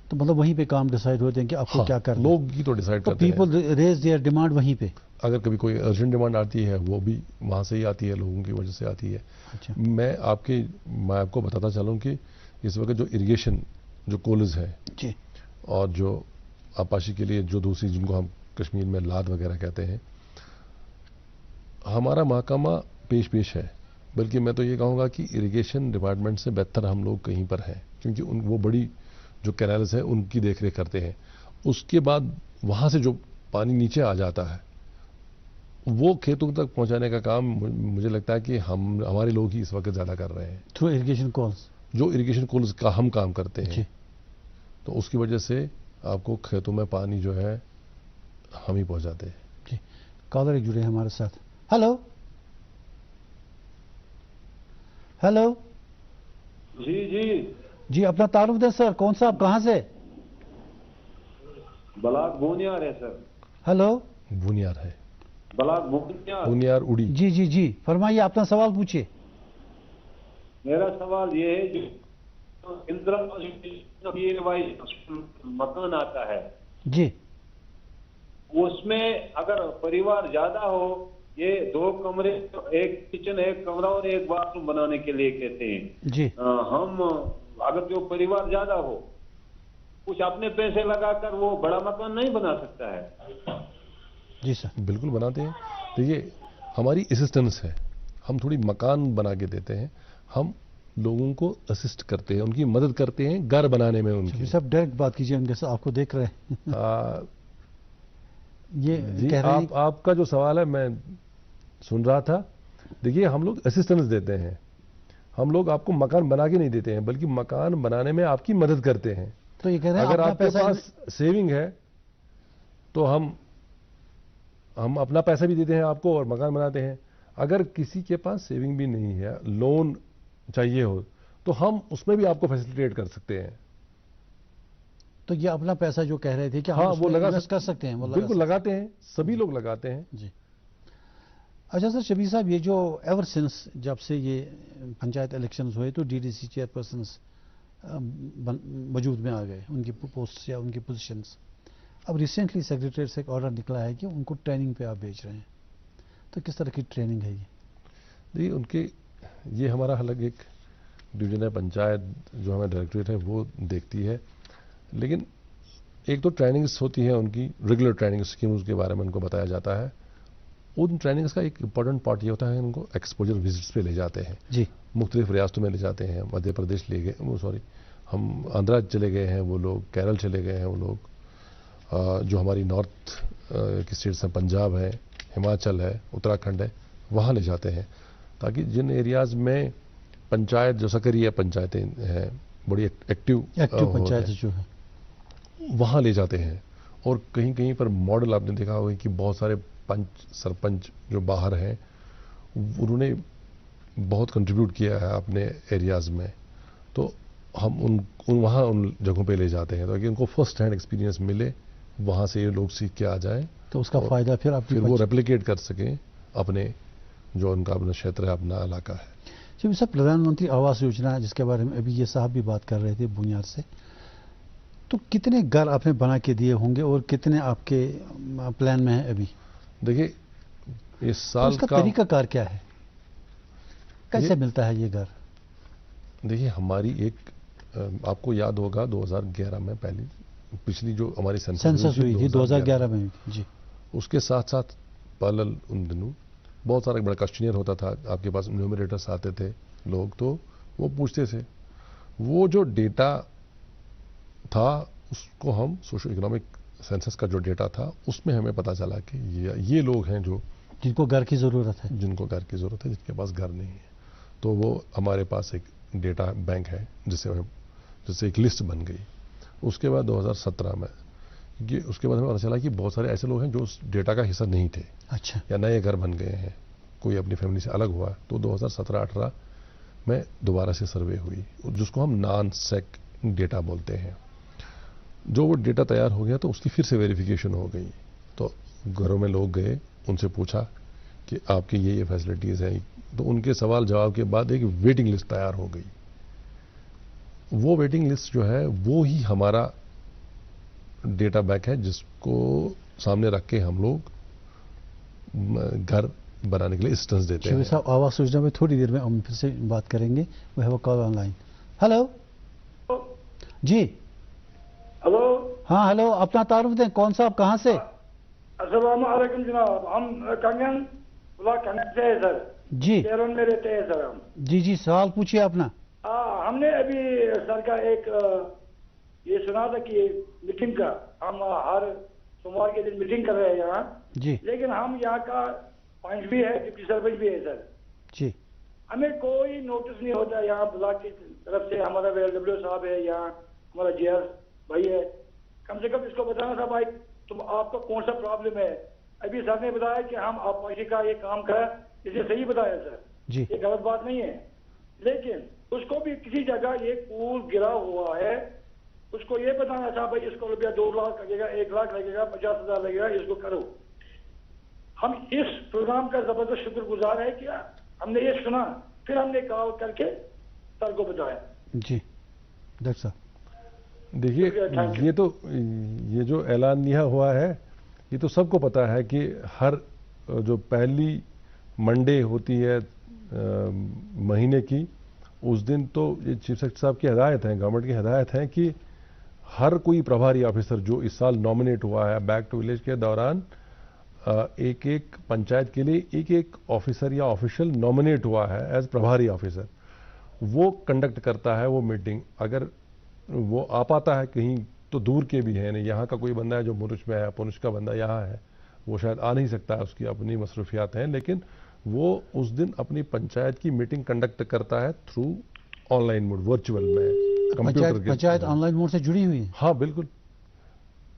तो मतलब वहीं पे काम डिसाइड होते हैं कि आपको क्या करना है। लोग ही तो डिसाइड करते हैं। पीपल रेज देयर डिमांड वहीं पे। अगर कभी कोई अर्जेंट डिमांड आती है वो भी वहाँ से ही आती है, लोगों की वजह से आती है। अच्छा। मैं आपको बताता चलूँ कि इस वक्त जो इरिगेशन जो कॉलेज है जी, और जो आपाशी के लिए जो दूसरी जिनको हम कश्मीर में लाद वगैरह कहते हैं, हमारा महकमा पेश है। बल्कि मैं तो ये कहूँगा कि इरिगेशन डिपार्टमेंट से बेहतर हम लोग कहीं पर हैं, क्योंकि वो बड़ी जो कैनाल्स हैं उनकी देखरेख करते हैं। उसके बाद वहाँ से जो पानी नीचे आ जाता है वो खेतों तक पहुँचाने का काम मुझे लगता है कि हमारे लोग ही इस वक्त ज़्यादा कर रहे हैं, थ्रू इरिगेशन कॉल्स। जो इरिगेशन कॉल्स का हम काम करते हैं। जी। तो उसकी वजह से आपको खेतों में पानी जो है हम ही पहुँचाते हैं। जी। कॉलर एक जुड़े हैं हमारे साथ। Hello hello. जी जी जी, अपना तारुफ दें सर, कौन सा, आप कहाँ से? बलाक बोनियार है सर। हेलो। बुनियार है, बलाक बोनियार। बुनियार उड़ी। जी जी जी, फरमाइए, अपना सवाल पूछिए। मेरा सवाल ये है, जो इंदिरा मकान आता है जी, उसमें अगर परिवार ज्यादा हो, ये 2 कमरे, एक किचन, एक कमरा और एक बाथरूम बनाने के लिए कहते हैं जी। हम अगर जो परिवार ज्यादा हो, कुछ अपने पैसे लगाकर वो बड़ा मकान नहीं बना सकता है? जी सर। बिल्कुल बनाते हैं। देखिए हमारी असिस्टेंस है, हम थोड़ी मकान बना के देते हैं, हम लोगों को असिस्ट करते हैं, उनकी मदद करते हैं घर बनाने में उनकी। सब डायरेक्ट बात कीजिए उनके साथ, आपको देख रहे हैं। ये जी, कह रहे हैं आपका जो सवाल है मैं सुन रहा था। देखिए हम लोग असिस्टेंस देते हैं, हम लोग आपको मकान बना के नहीं देते हैं, बल्कि मकान बनाने में आपकी मदद करते हैं। तो ये कह रहे हैं अगर अपना आपके पैसा पास सेविंग है तो हम अपना पैसा भी देते हैं आपको और मकान बनाते हैं। अगर किसी के पास सेविंग भी नहीं है, लोन चाहिए हो, तो हम उसमें भी आपको फैसिलिटेट कर सकते हैं। तो ये अपना पैसा जो कह रहे थे कि हाँ, हम वो लगा इन्वेस्ट कर सकते हैं, वो लगा बिल्कुल लगाते हैं, सभी लोग लगाते हैं। जी। अच्छा सर, शबीर साहब, ये जो एवर सिंस जब से ये पंचायत इलेक्शंस हुए तो DDC चेयरपर्सन्स वजूद में आ गए, उनकी पोस्ट या उनकी पोजीशंस। अब रिसेंटली सेक्रेटरीट से एक ऑर्डर निकला है कि उनको ट्रेनिंग पे आप भेज रहे हैं, तो किस तरह की ट्रेनिंग है ये? देखिए उनके, ये हमारा अलग एक डिवीजन है, पंचायत जो हमारा डायरेक्टरेट है वो देखती है। लेकिन एक तो ट्रेनिंग्स होती है उनकी, रेगुलर ट्रेनिंग स्कीम्स के बारे में उनको बताया जाता है। उन ट्रेनिंग्स का एक इंपॉर्टेंट पार्ट ये होता है, उनको एक्सपोजर विजिट्स पे ले जाते हैं जी। मुख्तलिफ रियासतों में ले जाते हैं। मध्य प्रदेश ले गए, हम आंध्रा चले गए हैं वो लोग, केरल चले गए हैं वो लोग, जो हमारी नॉर्थ की स्टेट्स हैं, पंजाब है, हिमाचल है, उत्तराखंड है, वहाँ ले जाते हैं, ताकि जिन एरियाज़ में पंचायत जो सक्रिय पंचायतें हैं, बड़ी एक्टिव पंचायत जो है, वहाँ ले जाते हैं। और कहीं कहीं पर मॉडल आपने देखा होगा कि बहुत सारे पंच सरपंच जो बाहर हैं उन्होंने बहुत कंट्रीब्यूट किया है अपने एरियाज़ में, तो हम वहाँ उन जगहों पे ले जाते हैं ताकि उनको फर्स्ट हैंड एक्सपीरियंस मिले, वहाँ से ये लोग सीख के आ जाएं, तो उसका फ़ायदा फिर वो रेप्लिकेट कर सकें अपने जो उनका अपना क्षेत्र है, अपना इलाका है। जी सर, प्रधानमंत्री आवास योजना जिसके बारे में अभी ये साहब भी बात कर रहे थे बुनियाद से, तो कितने घर आपने बना के दिए होंगे और कितने आपके प्लान में है अभी? देखिए इस साल तो उसका तरीकाकार क्या है? कैसे मिलता है ये घर? देखिए हमारी एक آپ کو یاد ہوگا 2011 میں پچھلی جو ہماری سینسس ہوئی تھی 2011 میں جی، اس کے ساتھ ساتھ پیرلل ان دنوں بہت سارا بڑا کوشچنئر ہوتا تھا، آپ کے پاس نیومریٹرس آتے تھے لوگ، تو وہ پوچھتے تھے، وہ جو ڈیٹا تھا اس کو ہم سوشو اکنامک سینسس کا جو ڈیٹا تھا اس میں ہمیں پتہ چلا کہ یہ لوگ ہیں جو جن کو گھر کی ضرورت ہے، جن کو گھر کی ضرورت ہے، جن کے پاس گھر نہیں ہے. تو وہ ہمارے پاس ایک ڈیٹا بینک ہے جس سے ایک لسٹ بن گئی. اس کے بعد 2017 میں اس کے بعد ہمیں پتا چلا کہ بہت سارے ایسے لوگ ہیں جو اس ڈیٹا کا حصہ نہیں تھے، اچھا، یا نئے گھر بن گئے ہیں، کوئی اپنی فیملی سے الگ ہوا. تو 2017-18 میں دوبارہ سے سروے ہوئی جس کو ہم نان سیک ڈیٹا بولتے ہیں. جو وہ ڈیٹا تیار ہو گیا تو اس کی پھر سے ویریفیکیشن ہو گئی. تو گھروں میں لوگ گئے، ان سے پوچھا کہ آپ کی یہ فیسلٹیز ہیں، تو ان کے سوال جواب کے بعد ایک ویٹنگ لسٹ تیار ہو گئی. وہ ویٹنگ لسٹ جو ہے وہ ہی ہمارا ڈیٹا بینک ہے جس کو سامنے رکھ کے ہم لوگ گھر بنانے کے لیے اسسٹنس دیتے ہیں. شبیر صاحب آواز سوچنا میں تھوڑی دیر میں ہم پھر سے بات کریں گے. وہ ہے وہ کال آن لائن. ہلو جی، ہلو، ہاں ہلو، اپنا تعارف دیں، کون صاحب کہاں سے؟ السلام علیکم جناب، ہم کنگن بلاک کنگن سے ہیں سر، جی کیرن میں رہتے ہیں سر ہم. جی سوال پوچھیے اپنا. ہم نے ابھی سر کا ایک یہ سنا تھا کہ میٹنگ کا ہم ہر سوموار کے دن میٹنگ کر رہے ہیں یہاں جی لیکن ہم یہاں کا پوائنٹ بھی ہے ڈپٹی سرپنچ بھی ہے سر. جی ہمیں کوئی نوٹس نہیں ہوتا یہاں بلاک کی طرف سے. ہمارا WLW صاحب ہے یہاں، ہمارا JR بھائی ہے، کم سے کم اس کو بتانا تھا بھائی تم آپ کو کون سا پرابلم ہے. ابھی سر نے بتایا کہ ہم آبپاشی کا یہ کام کریں، اسے صحیح بتایا سر، جی یہ غلط بات نہیں ہے. لیکن اس کو بھی کسی جگہ یہ پول گرا ہوا ہے، اس کو یہ بتانا تھا بھائی اس کو روپیہ 2 لاکھ لگے گا، 1 لاکھ لگے گا، 50,000 لگے گا، اس کو کرو. ہم اس پروگرام کا زبردست شکر گزار ہے کہ ہم نے یہ سنا، پھر ہم نے کال کر کے سر کو بتایا. جی ڈاکٹر صاحب دیکھیے یہ جو اعلانیہ ہوا ہے یہ تو سب کو پتا ہے کہ ہر جو پہلی منڈے ہوتی ہے مہینے کی، اس دن تو یہ چیف سیکرٹری صاحب کی ہدایت ہے، گورنمنٹ کی ہدایت ہے کہ ہر کوئی پربھاری آفیسر جو اس سال نامنیٹ ہوا ہے بیک ٹو ولیج کے دوران، ایک ایک پنچایت کے لیے ایک ایک آفیسر یا آفیشل نامنیٹ ہوا ہے ایز پربھاری آفیسر، وہ کنڈکٹ کرتا ہے وہ میٹنگ. اگر وہ آ پاتا ہے کہیں تو دور کے بھی ہیں، یہاں کا کوئی بندہ ہے جو پونچھ میں ہے، پونچھ کا بندہ یہاں ہے، وہ شاید آ نہیں سکتا ہے، اس کی اپنی مصروفیات ہیں، لیکن وہ اس دن اپنی پنچایت کی میٹنگ کنڈکٹ کرتا ہے through online mode, virtual میں، کمپیوٹر کے. پنچایت آن لائن موڈ سے جڑی ہوئی ہے؟ ہاں بالکل.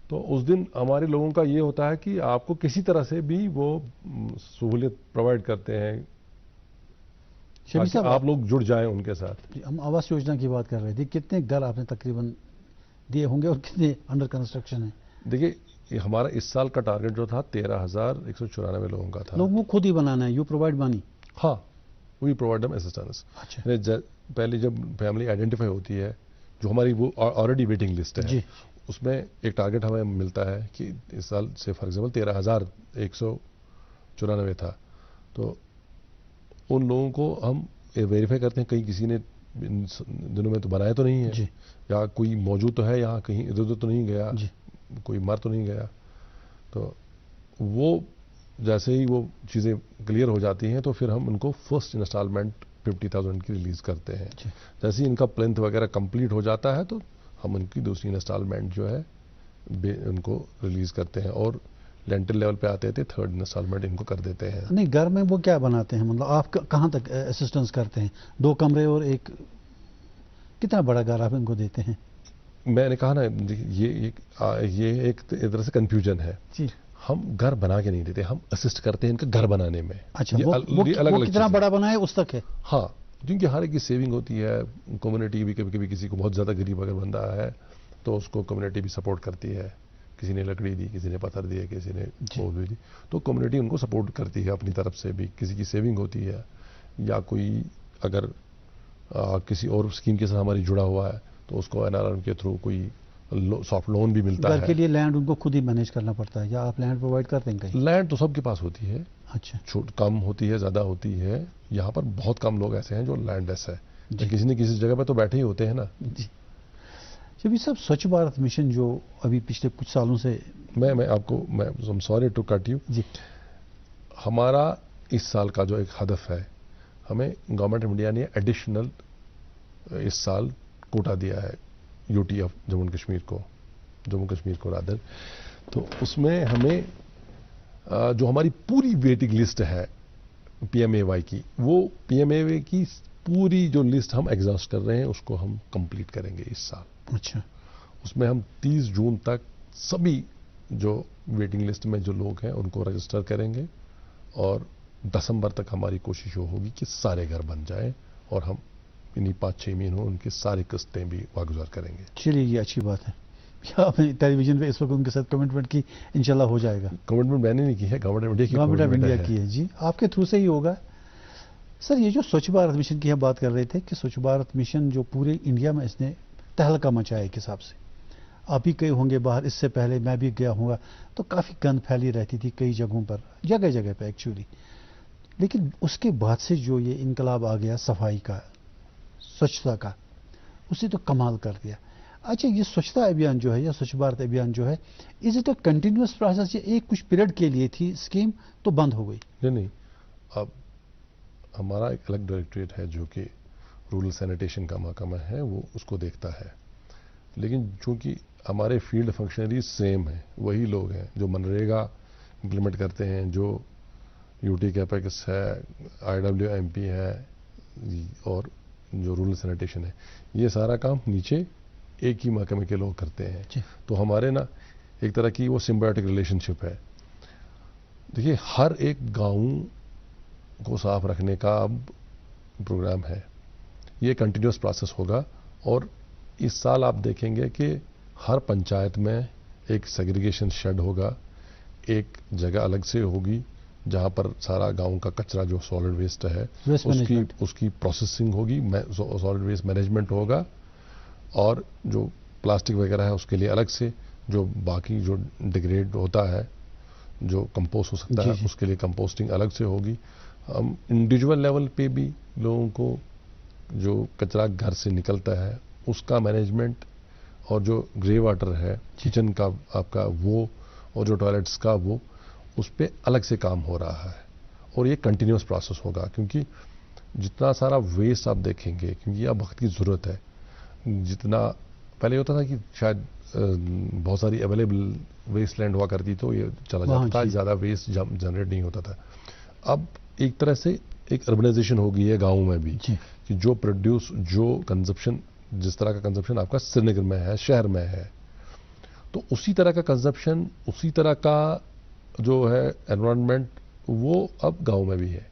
تو اس دن ہمارے لوگوں کا یہ ہوتا ہے کہ آپ کو کسی طرح سے بھی وہ سہولیت پرووائڈ کرتے ہیں تاکہ آپ لوگ جڑ جائیں ان کے ساتھ. ہم آواس یوجنا کی بات کر رہے تھے، کتنے گھر آپ نے تقریباً دیے ہوں گے اور کتنے انڈر کنسٹرکشن ہیں؟ دیکھیے یہ ہمارا اس سال کا ٹارگٹ جو تھا 13,194 لوگوں کا تھا. لوگوں کو خود ہی بنانا ہے، یو پرووائڈ مانی؟ ہاں وی پرووائڈ دیم اسسٹنس. پہلے جب فیملی آئیڈینٹیفائی ہوتی ہے، جو ہماری وہ آلریڈی ویٹنگ لسٹ ہے، اس میں ایک ٹارگٹ ہمیں ملتا ہے کہ اس سال سے فار ایگزامپل 13,194 تھا، تو ان لوگوں کو ہم ویریفائی کرتے ہیں کہیں کسی نے ان دنوں میں تو بنائے تو نہیں ہے، یا کوئی موجود تو ہے یہاں، کہیں ادھر ادھر تو نہیں گیا، کوئی مر تو نہیں گیا. تو وہ جیسے ہی وہ چیزیں کلیئر ہو جاتی ہیں تو پھر ہم ان کو فرسٹ انسٹالمنٹ 50,000 کی ریلیز کرتے ہیں. جیسے ہی ان کا پلینتھ وغیرہ کمپلیٹ ہو جاتا ہے تو ہم ان کی دوسری انسٹالمنٹ جو ہے ان کو ریلیز کرتے ہیں، اور لینٹل لیول پہ آتے تھے تھرڈ انسٹالمنٹ ان کو کر دیتے ہیں. نہیں گھر میں وہ کیا بناتے ہیں، مطلب آپ کہاں تک اسسٹنس کرتے ہیں؟ 2 کمرے اور ایک، کتنا بڑا گھر آپ ان کو دیتے ہیں؟ میں نے کہا نا یہ ایک طرح سے کنفیوژن ہے. ہم گھر بنا کے نہیں دیتے، ہم اسسٹ کرتے ہیں ان کا گھر بنانے میں. اچھا وہ کتنا بڑا بنا ہے اس تک ہے؟ ہاں کیونکہ ہر ایک کی سیونگ ہوتی ہے. کمیونٹی بھی کبھی کبھی کسی کو بہت زیادہ غریب اگر بندہ ہے تو اس کو کمیونٹی بھی سپورٹ کرتی ہے. کسی نے لکڑی دی، کسی نے پتھر دیا، کسی نے وہ بھی دی، تو کمیونٹی ان کو سپورٹ کرتی ہے اپنی طرف سے بھی. کسی کی سیونگ ہوتی ہے یا کوئی اگر کسی اور اسکیم کے ساتھ ہماری جڑا ہوا ہے تو اس کو NRM کے تھرو کوئی سافٹ لون بھی ملتا ہے. گھر کے لیے لینڈ ان کو خود ہی مینیج کرنا پڑتا ہے یا آپ لینڈ پرووائڈ کرتے ہیں؟ کہیں لینڈ تو سب کے پاس ہوتی ہے، اچھا کم ہوتی ہے زیادہ ہوتی ہے. یہاں پر بہت کم لوگ ایسے ہیں جو لینڈ لیس ہے. کسی نہ کسی جگہ پہ تو بیٹھے ہی ہوتے ہیں نا. جی. شبیر صاحب سوچھ بھارت مشن جو ابھی پچھلے کچھ سالوں سے میں آپ کو سوری ٹو کٹ یو. جی ہمارا اس سال کا جو ایک ہدف ہے, ہمیں گورنمنٹ آف انڈیا نے ایڈیشنل اس سال کوٹا دیا ہے U T of Jammu Kashmir کو رادر. تو اس میں ہمیں جو ہماری پوری ویٹنگ لسٹ ہے پی ایم اے وائی کی, وہ پی ایم اے وائی کی پوری جو لسٹ ہم ایگزاسٹ کر رہے ہیں اس کو ہم کمپلیٹ کریں گے اس سال. اچھا اس میں ہم 30 جون تک سبھی جو ویٹنگ لسٹ میں جو لوگ ہیں ان کو رجسٹر کریں گے, اور دسمبر تک ہماری کوشش ہوگی کہ سارے گھر بن جائیں اور ہم انہیں 5-6 مہینوں ان کی ساری قسطیں بھی واگزار کریں گے. چلیے یہ اچھی بات ہے. آپ نے ٹیلی ویژن پہ اس وقت ان کے ساتھ کمٹمنٹ کی, انشاءاللہ ہو جائے گا. کمٹمنٹ میں نے نہیں کی ہے, گورنمنٹ آف انڈیا کی ہے. جی آپ کے تھرو سے ہی ہوگا. سر یہ جو سوچھ بھارت مشن کی ہم بات کر رہے تھے کہ سوچھ بھارت مشن جو پورے انڈیا میں اس نے تہلکہ مچایا ایک حساب سے. آپ بھی گئے ہوں گے باہر, اس سے پہلے میں بھی گیا ہوں گا, تو کافی گند پھیلی رہتی تھی کئی جگہوں پر, جگہ پہ ایکچولی. لیکن اس کے بعد سے جو یہ انقلاب آ گیا صفائی کا, سوچھتا کا, اس نے تو کمال کر دیا. اچھا یہ سوچھتا ابھیان جو ہے یا سوچھ بھارت ابھیان جو ہے, is it a continuous process, یہ ایک کچھ پیریڈ کے لیے تھی اسکیم تو بند ہو گئی؟ نہیں, اب ہمارا ایک الگ ڈائریکٹریٹ ہے جو کہ رورل سینیٹیشن کا محکمہ ہے, وہ اس کو دیکھتا ہے. لیکن چونکہ ہمارے فیلڈ فنکشنریز سیم ہیں, وہی لوگ ہیں جو منریگا امپلیمنٹ کرتے ہیں, جو یو ٹی کیپیکس ہے, آئی ڈبلیو ایم پی ہے, اور جو رورل سینیٹیشن ہے, یہ سارا کام نیچے ایک ہی محکمے کے لوگ کرتے ہیں. تو ہمارے نا ایک طرح کی وہ سمبیوٹک ریلیشن شپ ہے. دیکھیے ہر ایک گاؤں کو صاف رکھنے کا اب پروگرام ہے, یہ کنٹینیوس پروسیس ہوگا. اور اس سال آپ دیکھیں گے کہ ہر پنچایت میں ایک سیگریگیشن شیڈ ہوگا, ایک جگہ الگ سے ہوگی جہاں پر سارا گاؤں کا کچرا جو سالڈ ویسٹ ہے اس کی پروسیسنگ ہوگی, سالڈ ویسٹ مینجمنٹ ہوگا, اور جو پلاسٹک وغیرہ ہے اس کے لیے الگ سے, جو باقی جو ڈیگریڈ ہوتا ہے جو کمپوسٹ ہو سکتا ہے اس کے لیے کمپوسٹنگ الگ سے ہوگی. ہم انڈیویجول لیول پہ بھی لوگوں کو جو کچرا گھر سے نکلتا ہے اس کا مینجمنٹ, اور جو گرے واٹر ہے کچن کا آپ کا وہ, اور جو ٹوائلٹس کا وہ, اس پہ الگ سے کام ہو رہا ہے. اور یہ کنٹینیوس پروسیس ہوگا, کیونکہ جتنا سارا ویسٹ آپ دیکھیں گے, کیونکہ اب وقت کی ضرورت ہے. جتنا پہلے ہوتا تھا کہ شاید بہت ساری اویلیبل ویسٹ لینڈ ہوا کرتی تو یہ چلا جاتا تھا, زیادہ ویسٹ جنریٹ نہیں ہوتا تھا. اب ایک طرح سے ایک اربنائزیشن ہو گئی ہے گاؤں میں بھی, کہ جو پروڈیوس, جو کنزپشن, جس طرح کا کنزپشن آپ کا سری نگر میں ہے, شہر میں ہے, تو اسی طرح کا کنزپشن, اسی طرح کا جو ہے انوائرمنٹ وہ اب گاؤں میں بھی ہے.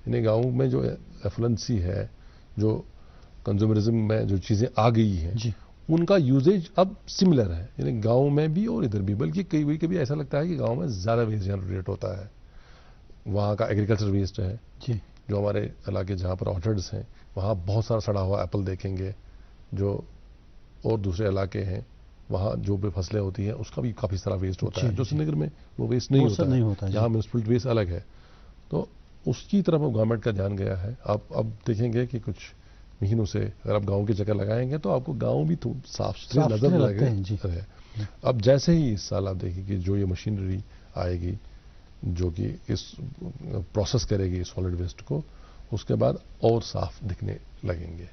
یعنی گاؤں میں جو ایفلنسی ہے, جو کنزیومرزم میں جو چیزیں آ گئی ہیں, ان کا یوزیج اب سملر ہے, یعنی گاؤں میں بھی اور ادھر بھی. بلکہ کبھی ایسا لگتا ہے کہ گاؤں میں زیادہ ویسٹ جنریٹ ہوتا ہے. وہاں کا ایگریکلچر ویسٹ ہے, جو ہمارے علاقے جہاں پر آرچرڈس ہیں وہاں بہت سارا سڑا ہوا ایپل دیکھیں گے, جو اور دوسرے علاقے ہیں وہاں جو بھی فصلیں ہوتی ہیں اس کا بھی کافی سارا ویسٹ ہوتا ہے, جو سری نگر میں وہ ویسٹ نہیں ہوتا ہے, یہاں میونسپل ویسٹ الگ ہے. تو اس کی طرف گورنمنٹ کا دھیان گیا ہے. آپ اب دیکھیں گے کہ کچھ مہینوں سے اگر آپ گاؤں کے چکر لگائیں گے تو آپ کو گاؤں بھی صاف ستھرے نظر لگے رہے. اب جیسے ہی اس سال آپ دیکھیں کہ جو یہ مشینری آئے گی جو کہ اس پروسیس کرے گی سالڈ ویسٹ کو, اس کے بعد اور صاف دکھنے لگیں گے.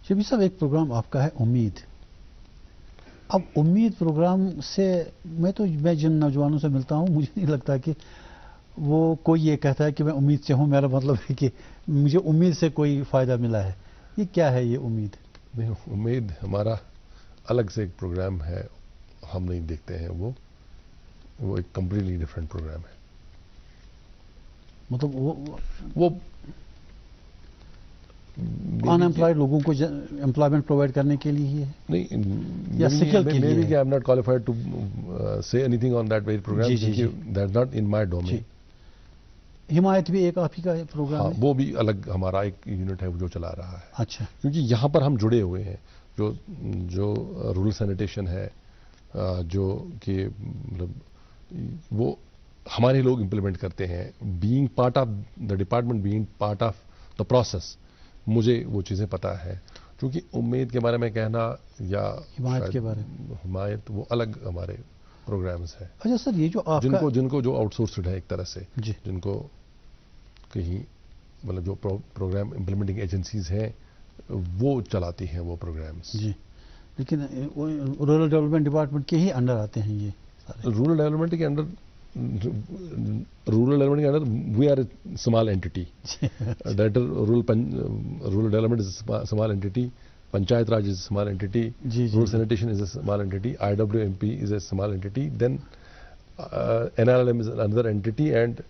شبیر صاحب ایک پروگرام آپ کا ہے امید. اب امید پروگرام سے میں جن نوجوانوں سے ملتا ہوں مجھے نہیں لگتا کہ وہ کوئی یہ کہتا ہے کہ میں امید سے ہوں. میرا مطلب ہے کہ مجھے امید سے کوئی فائدہ ملا ہے. یہ کیا ہے یہ امید؟ امید ہمارا الگ سے ایک پروگرام ہے, ہم نہیں دیکھتے ہیں, وہ ایک کمپلیٹلی ڈفرینٹ پروگرام ہے. مطلب وہ ان امپلائڈ لوگوں کو امپلائمنٹ پرووائڈ کرنے کے لیے ہی ہے نہیں, یا سکل کے لیے؟ I am not qualified to say anything on that very programme, that is not in my domain. حمایت بھی ایک آپ ہی کا پروگرام ہے؟ وہ بھی الگ ہمارا ایک یونٹ ہے جو چلا رہا ہے. اچھا, کیونکہ یہاں پر ہم جڑے ہوئے ہیں, جو رورل سینیٹیشن ہے, جو کہ مطلب وہ हमारे लोग इम्प्लीमेंट करते हैं, being part of the department, being part of the process, मुझे वो चीज़ें पता है। क्योंकि उम्मीद के बारे में कहना या हिमायत के बारे में, हिमायत वो अलग हमारे प्रोग्राम्स हैं। अच्छा सर, ये जो आपका जिनको जो आउटसोर्स्ड है एक तरह से, जी, जिनको कहीं मतलब जो प्रोग्राम इम्प्लीमेंटिंग एजेंसीज हैं वो चलाती हैं वो प्रोग्राम्स। जी, लेकिन रूरल डेवलपमेंट डिपार्टमेंट के ही अंडर आते हैं ये सारे। रूरल डेवलपमेंट के under we are a small entity, director rural development is small entity, Panchayat Raj is small entity, rural sanitation is a small entity, IWMP is a small entity, then NRLM is another entity and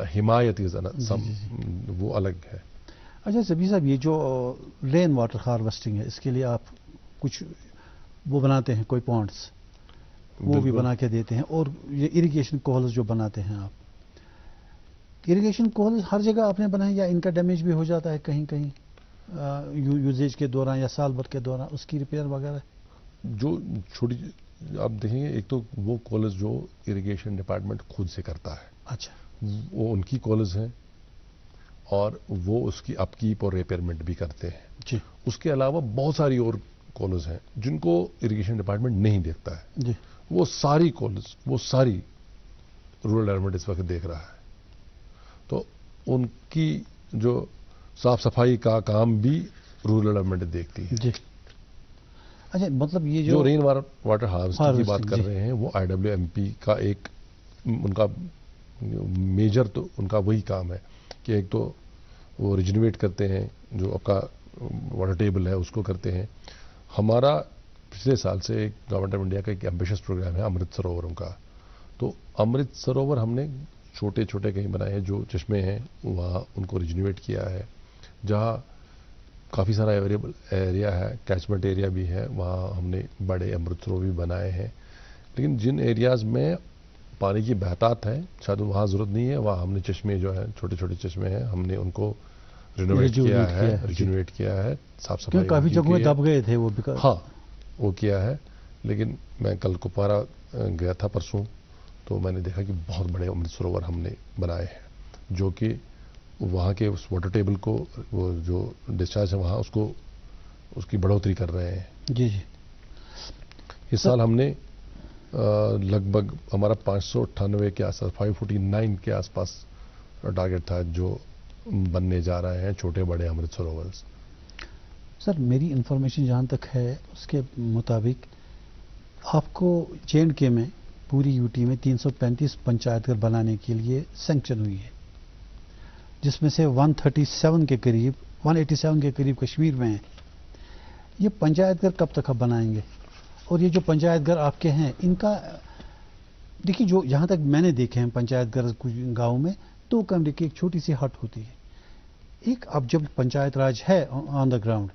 Himayat is वो अलग है। अच्छा सभी साहब, ये जो rain water harvesting है, इसके लिए आप कुछ वो बनाते हैं, कोई पॉन्ड्स वो भी बना के देते हैं, और ये इरिगेशन कोहल्स जो बनाते हैं आप, इरिगेशन कोहल्स हर जगह आपने बनाए या इनका डैमेज भी हो जाता है कहीं कहीं यूजेज के दौरान या साल भर के दौरान, उसकी रिपेयर वगैरह? जो छोटी आप देखेंगे, एक तो वो कॉलेज जो इरिगेशन डिपार्टमेंट खुद से करता है, अच्छा, वो उनकी कॉलेज हैं और वो उसकी अपकीप और रिपेयरमेंट भी करते हैं जी। उसके अलावा बहुत सारी और कॉलेज हैं जिनको इरिगेशन डिपार्टमेंट नहीं देखता है जी। वो सारी कॉलेज, वो सारी रूरल डेवलपमेंट इस वक्त देख रहा है। तो उनकी जो साफ सफाई का काम भी रूरल डेवलपमेंट देखती है जी। अच्छा, मतलब ये जो रेन वाटर हार्वेस्टिंग की बात कर जी। रहे हैं, वो IWMP का एक उनका मेजर तो उनका वही काम है कि एक तो वो रिजनरेट करते हैं, जो आपका वाटर टेबल है उसको करते हैं। हमारा पिछले साल से एक गवर्नमेंट ऑफ इंडिया का एक एम्बिशियस प्रोग्राम है अमृत सरोवरों का। तो अमृत सरोवर हमने छोटे छोटे कहीं बनाए हैं, जो चश्मे हैं वहाँ उनको रिजनरेट किया है। जहाँ काफ़ी सारा एरिया है, कैचमेंट एरिया भी है, वहाँ हमने बड़े अमृत सरोवर भी बनाए हैं। लेकिन जिन एरियाज़ में पानी की बहतात है, शायद वहाँ ज़रूरत नहीं है, वहाँ हमने चश्मे जो है, छोटे छोटे चश्मे हैं, हमने उनको रिनोवेट किया है, रिजनरेट किया है, साफ सफाई काफ़ी जगहों में दब गए थे वो भी। हाँ, वो किया है। लेकिन मैं कल कुपवारा गया था परसों, तो मैंने देखा कि बहुत बड़े अमृत सरोवर हमने बनाए हैं, जो कि वहाँ के उस वाटर टेबल को, वो जो डिस्चार्ज है वहाँ, उसको उसकी बढ़ोतरी कर रहे हैं। जी जी। इस साल हमने लगभग हमारा 598 के आसपास, 549 के आसपास टारगेट था जो बनने जा रहे हैं छोटे बड़े अमृत सरोवर। सर, मेरी इंफॉर्मेशन जहाँ तक है उसके मुताबिक आपको J&K में पूरी यूटी में 335 पंचायत घर बनाने के लिए सैंक्शन हुई है, जिसमें से 137 के करीब 187 के करीब कश्मीर में है। ये पंचायत घर कब तक आप बनाएंगे? और ये जो पंचायत घर आपके हैं, इनका देखिए, जो जहाँ तक मैंने देखे हैं पंचायत घर कुछ गाँव में 2 कमरे की एक छोटी सी हट होती है। एक अब जब पंचायत राज है ऑन द ग्राउंड,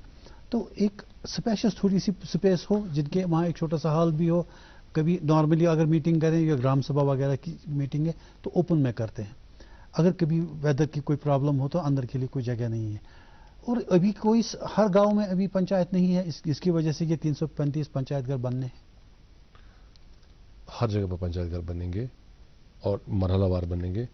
तो एक स्पेशस थोड़ी सी स्पेस हो, जिनके वहाँ एक छोटा सा हॉल भी हो। कभी नॉर्मली अगर मीटिंग करें या ग्राम सभा वगैरह की मीटिंग है तो ओपन में करते हैं। अगर कभी वेदर की कोई प्रॉब्लम हो तो अंदर के लिए कोई जगह नहीं है। और अभी कोई हर गांव में अभी पंचायत नहीं है, इसकी वजह से ये 335 पंचायत घर बनने हैं। हर जगह पर पंचायत घर बनेंगे और मरहलावार बनेंगे।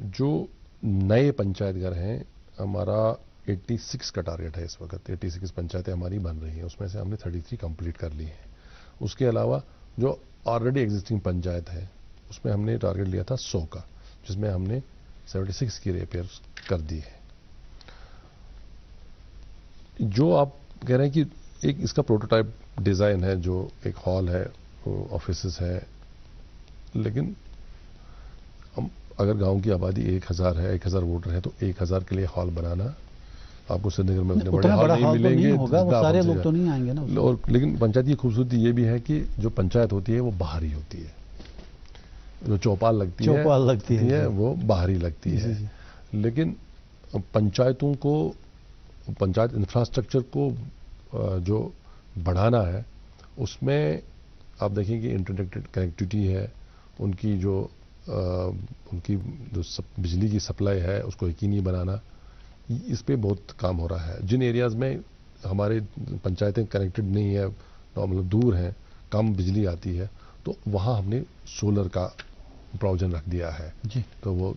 जो नए पंचायत घर हैं, हमारा 86 का टारगेट है इस वक्त। 86 पंचायतें हमारी बन रही हैं, उसमें से हमने 33 कंप्लीट कर ली हैं। उसके अलावा जो ऑलरेडी एग्जिस्टिंग पंचायत है, उसमें हमने टारगेट लिया था 100 का, जिसमें हमने 76 की रिपेयर कर दी है। जो आप कह रहे हैं कि एक इसका प्रोटोटाइप डिज़ाइन है, जो एक हॉल है, ऑफिसेस है, लेकिन हम अगर गांव की आबादी 1000 है, 1000 वोटर है, तो 1000 के लिए हॉल बनाना आपको श्रीनगर में उतने बड़े हॉल नहीं मिलेंगे, होगा, वो सारे लोग तो नहीं आएंगे ना। और लेकिन पंचायत की खूबसूरती ये भी है कि जो पंचायत होती है वो बाहरी होती है। जो चौपाल लगती है वो बाहरी लगती है। लेकिन पंचायतों को, पंचायत इंफ्रास्ट्रक्चर को जो बढ़ाना है, उसमें आप देखेंगे इंटरनेट कनेक्टिविटी है, उनकी जो बिजली की सप्लाई है उसको यकीनी बनाना, इस पे बहुत काम हो रहा है। जिन एरियाज़ में हमारे पंचायतें कनेक्टेड नहीं है, मतलब दूर हैं, कम बिजली आती है, तो वहाँ हमने सोलर का प्रोविजन रख दिया है जी। तो वो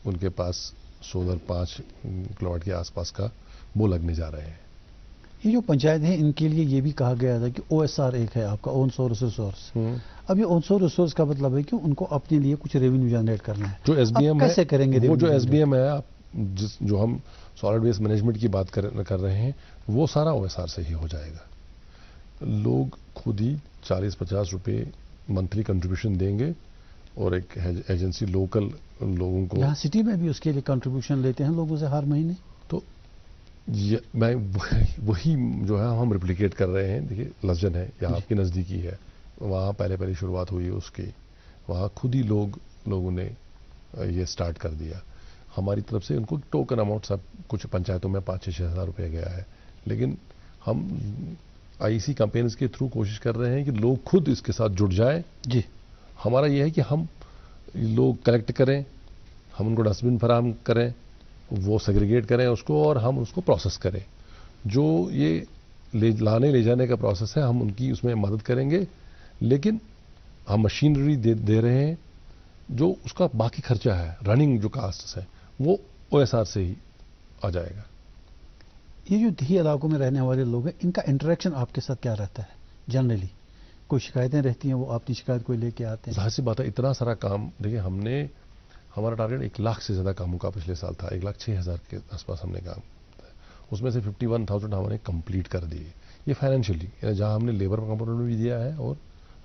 उनके पास सोलर 5 किलोवाट के आसपास का वो लगने जा रहे हैं। ये जो पंचायत है इनके लिए ये भी कहा गया था कि OSR एक है आपका, ओन सोर्स रिसोर्स। अब ये ओन सोर्स रिसोर्स का मतलब है कि उनको अपने लिए कुछ रेवेन्यू जनरेट करना है। जो SBM कैसे करेंगे है, वो जो revenue SBM है, आप जो हम सॉलिड वेस्ट मैनेजमेंट की बात कर रहे हैं, वो सारा OSR से ही हो जाएगा। लोग खुद ही 40-50 रुपए मंथली कंट्रीब्यूशन देंगे और एक एजेंसी लोकल लोगों को, यहाँ सिटी में भी उसके लिए कंट्रीब्यूशन लेते हैं लोगों से हर महीने। तो मैं वही जो है हम रिप्लिकेट कर रहे हैं। देखिए लफ्जन है यहाँ आपके नज़दीकी है, वहाँ पहले शुरुआत हुई है उसकी, वहाँ खुद ही लोगों ने ये स्टार्ट कर दिया। हमारी तरफ से उनको टोकन अमाउंट सब कुछ पंचायतों में 5-6 हज़ार रुपये गया है, लेकिन हम IEC कैंपेन्स के थ्रू कोशिश कर रहे हैं कि लोग खुद इसके साथ जुड़ जाएं। जी। हमारा ये है कि हम लोग कलेक्ट करें, हम उनको डस्टबिन फराहम करें, वो सेग्रीगेट करें उसको और हम उसको प्रोसेस करें। जो ये ले जाने का प्रोसेस है हम उनकी उसमें मदद करेंगे, लेकिन हम मशीनरी दे रहे हैं। जो उसका बाकी खर्चा है, रनिंग जो कास्ट है, वो OSR से ही आ जाएगा। ये जो देही इलाकों में रहने वाले लोग हैं, इनका इंटरेक्शन आपके साथ क्या रहता है जनरली? कोई शिकायतें रहती हैं, वो अपनी शिकायत कोई लेके आते हैं? जाहिर सी बात है, इतना सारा काम। देखिए हमारा टारगेट 1 लाख से ज़्यादा कामों का पिछले साल था, 1,06,000 के आसपास हमने काम, उसमें से 51,000 हमने कंप्लीट कर दिए। ये फाइनेंशियली, जहाँ हमने लेबर कंपोनेंट भी दिया है और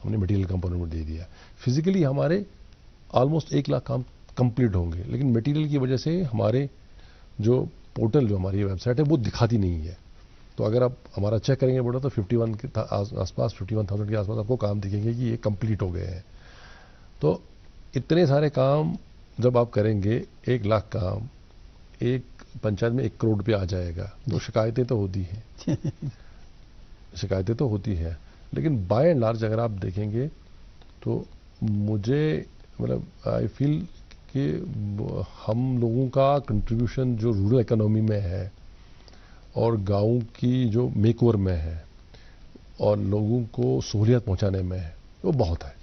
हमने मटेरियल कंपोनेंट भी दे दिया। फिजिकली हमारे ऑलमोस्ट 1 लाख काम कंप्लीट होंगे, लेकिन मटेरियल की वजह से हमारे जो पोर्टल, जो हमारी वेबसाइट है, वो दिखाती नहीं है। तो अगर आप हमारा चेक करेंगे बोला तो 51 के आसपास, 51,000 के आसपास आपको काम दिखेंगे कि ये कंप्लीट हो गए हैं। तो इतने सारे काम जब आप करेंगे, 1 लाख काम एक पंचायत में 1 करोड़ रुपया आ जाएगा, तो शिकायतें तो होती हैं शिकायतें तो होती हैं, लेकिन बाय एंड लार्ज अगर आप देखेंगे तो मुझे मतलब आई फील कि हम लोगों का कंट्रीब्यूशन जो रूरल इकोनॉमी में है और गाँव की जो मेकओवर में है और लोगों को सहूलियत पहुंचाने में है, वो बहुत है।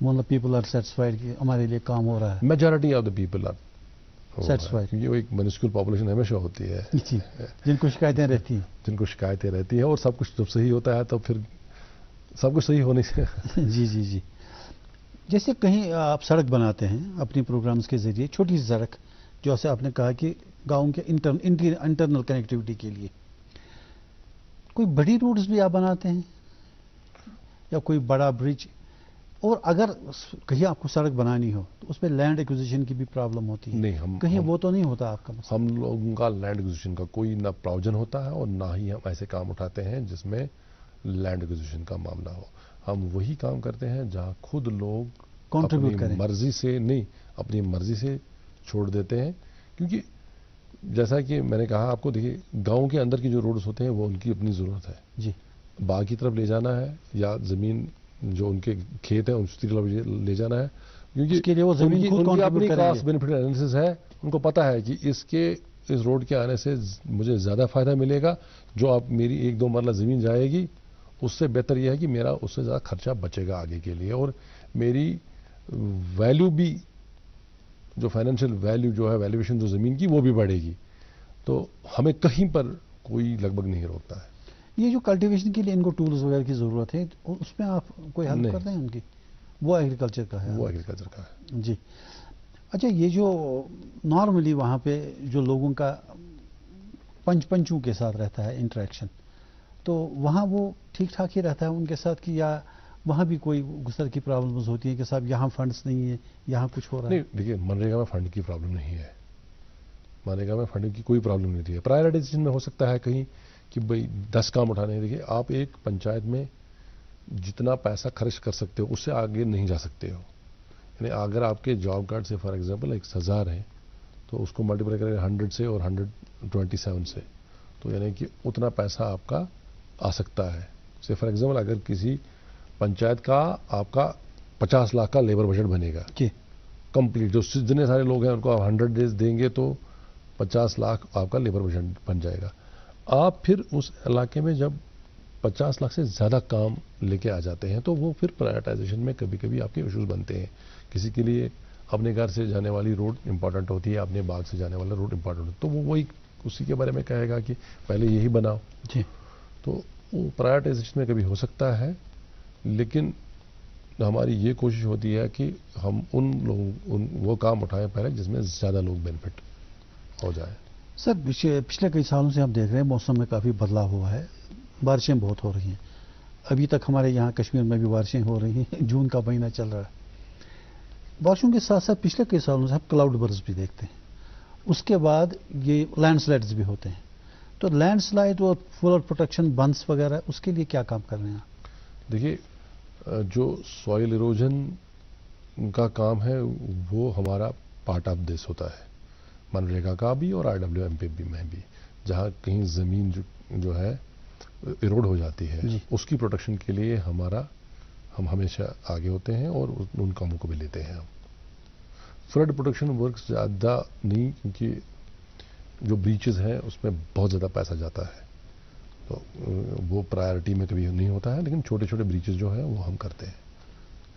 मतलब पीपल आर सेटिस्फाइड कि हमारे लिए काम हो रहा है। Majority of the people are satisfied, क्योंकि वो एक मिनिस्क्यूल पॉपुलेशन हमेशा होती है जी, जिनको शिकायतें रहती हैं और सब कुछ जब सही होता है तो फिर सब कुछ सही होने से जी जी जी। जैसे कहीं आप सड़क बनाते हैं अपनी प्रोग्राम्स के जरिए, छोटी सी सड़क, जैसे आपने कहा कि गाँव के इंटरनल कनेक्टिविटी के लिए, कोई बड़ी रोड्स भी आप बनाते हैं या कोई बड़ा ब्रिज? और अगर कहीं आपको सड़क बनानी हो तो उसमें लैंड एक्विजिशन की भी प्रॉब्लम होती है? नहीं, कहीं वो तो नहीं होता आपका मसला? हम लोगों का लैंड एक्विजिशन का कोई ना प्रावधान होता है और ना ही हम ऐसे काम उठाते हैं जिसमें लैंड एक्विजिशन का मामला हो। हम वही काम करते हैं जहां खुद लोग कंट्रीब्यूट करें, मर्जी से नहीं, अपनी मर्जी से छोड़ देते हैं। क्योंकि जैसा कि मैंने कहा आपको, देखिए गांव के अंदर की जो रोड्स होते हैं वो उनकी अपनी ज़रूरत है जी, बाग की तरफ ले जाना है या ज़मीन जो उनके खेत है उसकी तरफ ले जाना है, क्योंकि उसके लिए वो ज़मीन खुद उनकी अपनी करेंगे। कॉस्ट बेनिफिट एनालिसिस है। उनको पता है कि इस रोड के आने से मुझे ज़्यादा फायदा मिलेगा, जो आप मेरी 1-2 मरला ज़मीन जाएगी उससे बेहतर यह है कि मेरा उससे ज़्यादा खर्चा बचेगा आगे के लिए, और मेरी वैल्यू भी, जो फाइनेंशियल वैल्यू जो है, वैल्यूएशन जो ज़मीन की, वो भी बढ़ेगी। तो हमें कहीं पर कोई लगभग नहीं रोकता है। ये जो कल्टीवेशन के लिए इनको टूल्स वगैरह की ज़रूरत है, उसमें आप कोई हेल्प करते हैं उनकी? वो एग्रीकल्चर का है? वो एग्रीकल्चर का है जी। अच्छा, ये जो नॉर्मली वहाँ पे जो लोगों का पंचों के साथ रहता है इंटरेक्शन, तो वहाँ वो ठीक ठाक ही रहता है उनके साथ, कि या वहाँ भी कोई गुस्तर की प्रॉब्लम्स होती है कि साहब यहाँ फंड्स नहीं है, यहाँ कुछ हो रहा है? नहीं, देखिए मनरेगा में फंड की प्रॉब्लम नहीं है, मनरेगा में फंड की कोई प्रॉब्लम नहीं है। प्रायोरिटाइजेशन में हो सकता है कहीं कि भाई 10 काम उठाने हैं। देखिए आप एक पंचायत में जितना पैसा खर्च कर सकते हो उससे आगे नहीं जा सकते हो। यानी अगर आपके जॉब कार्ड से फॉर एग्जांपल 1,000 है तो उसको मल्टीप्लाई करें 100 से और 127 से, तो यानी कि उतना पैसा आपका आ सकता है। से फॉर एग्जांपल अगर किसी पंचायत का आपका 50 लाख का लेबर बजट बनेगा कंप्लीट, जो जितने सारे लोग हैं उनको आप 100 डेज देंगे तो 50 लाख आपका लेबर बजट बन जाएगा। आप फिर उस इलाके में जब 50 लाख से ज़्यादा काम लेके आ जाते हैं, तो वो फिर प्रायोरिटाइजेशन में कभी कभी आपके इश्यूज बनते हैं. किसी के लिए अपने घर से जाने वाली रोड इंपॉर्टेंट होती है, अपने बाग से जाने वाला रोड इंपॉर्टेंट होता है, तो वो वही उसी के बारे में कहेगा कि पहले यही बनाओ. जी. तो वो प्रायोरिटाइजेशन में कभी हो सकता है, लेकिन हमारी ये कोशिश होती है कि हम वो काम उठाएं पहले जिसमें ज़्यादा लोग बेनिफिट हो जाए. सर, पिछले कई सालों से हम देख रहे हैं मौसम में काफ़ी बदलाव हुआ है, बारिशें बहुत हो रही हैं. अभी तक हमारे यहाँ कश्मीर में भी बारिशें हो रही हैं, जून का महीना चल रहा है. बारिशों के साथ साथ पिछले कई सालों से हम क्लाउड बर्स्ट भी देखते हैं. उसके बाद ये लैंडस्लाइड्स भी होते हैं. तो लैंडस्लाइड और फ्लड प्रोटेक्शन बंस वगैरह, उसके लिए क्या काम कर रहे हैं? देखिए, जो सॉइल इरोजन का काम है वो हमारा पार्ट ऑफ दिस होता है, मनरेगा का भी और RWMP में भी. जहाँ कहीं ज़मीन जो है इरोड हो जाती है, उसकी प्रोटेक्शन के लिए हम हमेशा आगे होते हैं और उन कामों को भी लेते हैं. हम फ्लड प्रोटेक्शन वर्क ज़्यादा नहीं, क्योंकि जो ब्रीचेस हैं उसमें बहुत ज़्यादा पैसा जाता है, तो वो प्रायोरिटी में कभी नहीं होता है. लेकिन छोटे छोटे ब्रीचेस जो है वो हम करते हैं.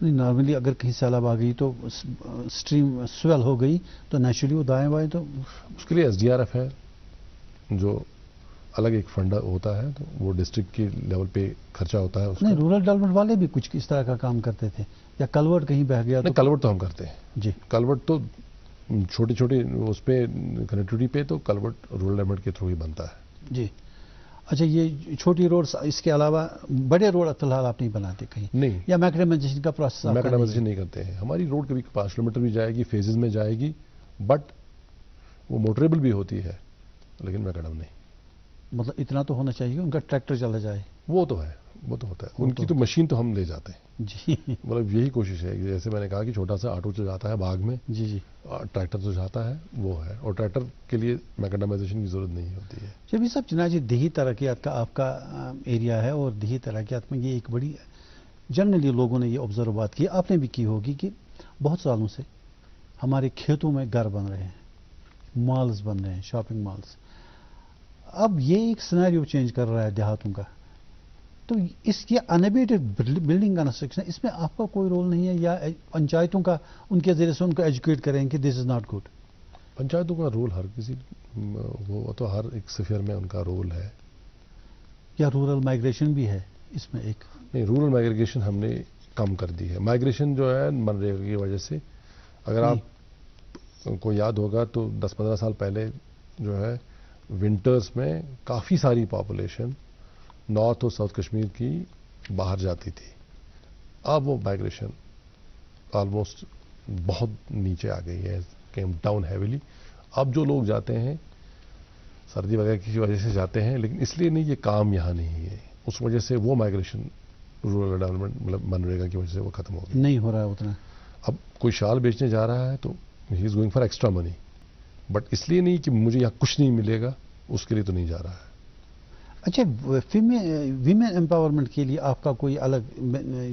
नहीं, नॉर्मली अगर कहीं सैलाब आ गई तो स्ट्रीम स्वेल हो गई तो नेचुरली वो दाएं बाएं, तो उसके लिए SDRF है, जो अलग एक फंड होता है, तो वो डिस्ट्रिक्ट के लेवल पे खर्चा होता है उसका. नहीं, रूरल डेवलपमेंट वाले भी कुछ इस तरह का काम करते थे, या कलवर्ट कहीं बह गया तो? कलवर्ट तो हम करते हैं जी. कलवर्ट तो छोटे छोटे उस पे कनेक्टिविटी पे तो कलवर्ट रूरल डेवलपमेंट के थ्रू ही बनता है. जी. अच्छा, ये छोटी रोड्स, इसके अलावा बड़े रोड फिलहाल आप नहीं बनाते कहीं? नहीं, या मैक्डेमाइजेशन का प्रोसेस? मैक्डेमाइजेशन नहीं करते हैं. हमारी रोड कभी 5 किलोमीटर भी जाएगी, फेजेस में जाएगी, बट वो मोटरेबल भी होती है, लेकिन मैकडेम नहीं. मतलब इतना तो होना चाहिए उनका ट्रैक्टर चला जाए. वो तो है, वो तो होता है. उनकी तो मशीन तो हम ले जाते हैं. जी. मतलब यही कोशिश है. जैसे मैंने कहा कि छोटा सा ऑटो जो जाता है बाग में, जी जी, ट्रैक्टर जो जाता है वो है, और ट्रैक्टर के लिए मैकेडामाइजेशन की जरूरत नहीं होती है. जब ये सब चुनाची देही तरक्यात का आपका एरिया है, और देही तरक्यात में ये एक बड़ी जनरली लोगों ने ये ऑब्जर्व बात की, आपने भी की होगी, कि बहुत सालों से हमारे खेतों में घर बन रहे हैं, मॉल्स बन रहे हैं, शॉपिंग मॉल्स. अब ये एक सिनेरियो चेंज कर रहा है देहातों का. तो इसकी अनएबेटेड बिल्डिंग कंस्ट्रक्शन, इसमें आपका कोई रोल नहीं है, या पंचायतों का उनके जरिए से उनको एजुकेट करें कि दिस इज नॉट गुड? पंचायतों का रोल हर किसी, वो तो हर एक स्फीयर में उनका रोल है. या रूरल माइग्रेशन भी है इसमें एक? नहीं, रूरल माइग्रेशन हमने कम कर दी है. माइग्रेशन जो है मनरेगा की वजह से, अगर आपको याद होगा तो 10-15 साल पहले जो है विंटर्स में काफ़ी सारी पॉपुलेशन नॉर्थ और साउथ कश्मीर की बाहर जाती थी. अब वो माइग्रेशन ऑलमोस्ट बहुत नीचे आ गई है, केम डाउन हैविली. अब जो लोग जाते हैं सर्दी वगैरह की वजह से जाते हैं, लेकिन इसलिए नहीं, ये काम यहाँ नहीं है, उस वजह से वो माइग्रेशन रूरल डेवलपमेंट मतलब मनरेगा की वजह से वो खत्म हो गई. नहीं हो रहा है उतना. अब कोई शाल बेचने जा रहा है तो he is going for extra money, but इसलिए नहीं कि मुझे यहाँ कुछ नहीं मिलेगा, उसके लिए तो नहीं जा रहा है. अच्छा, वीमेन एम्पावरमेंट के लिए आपका कोई अलग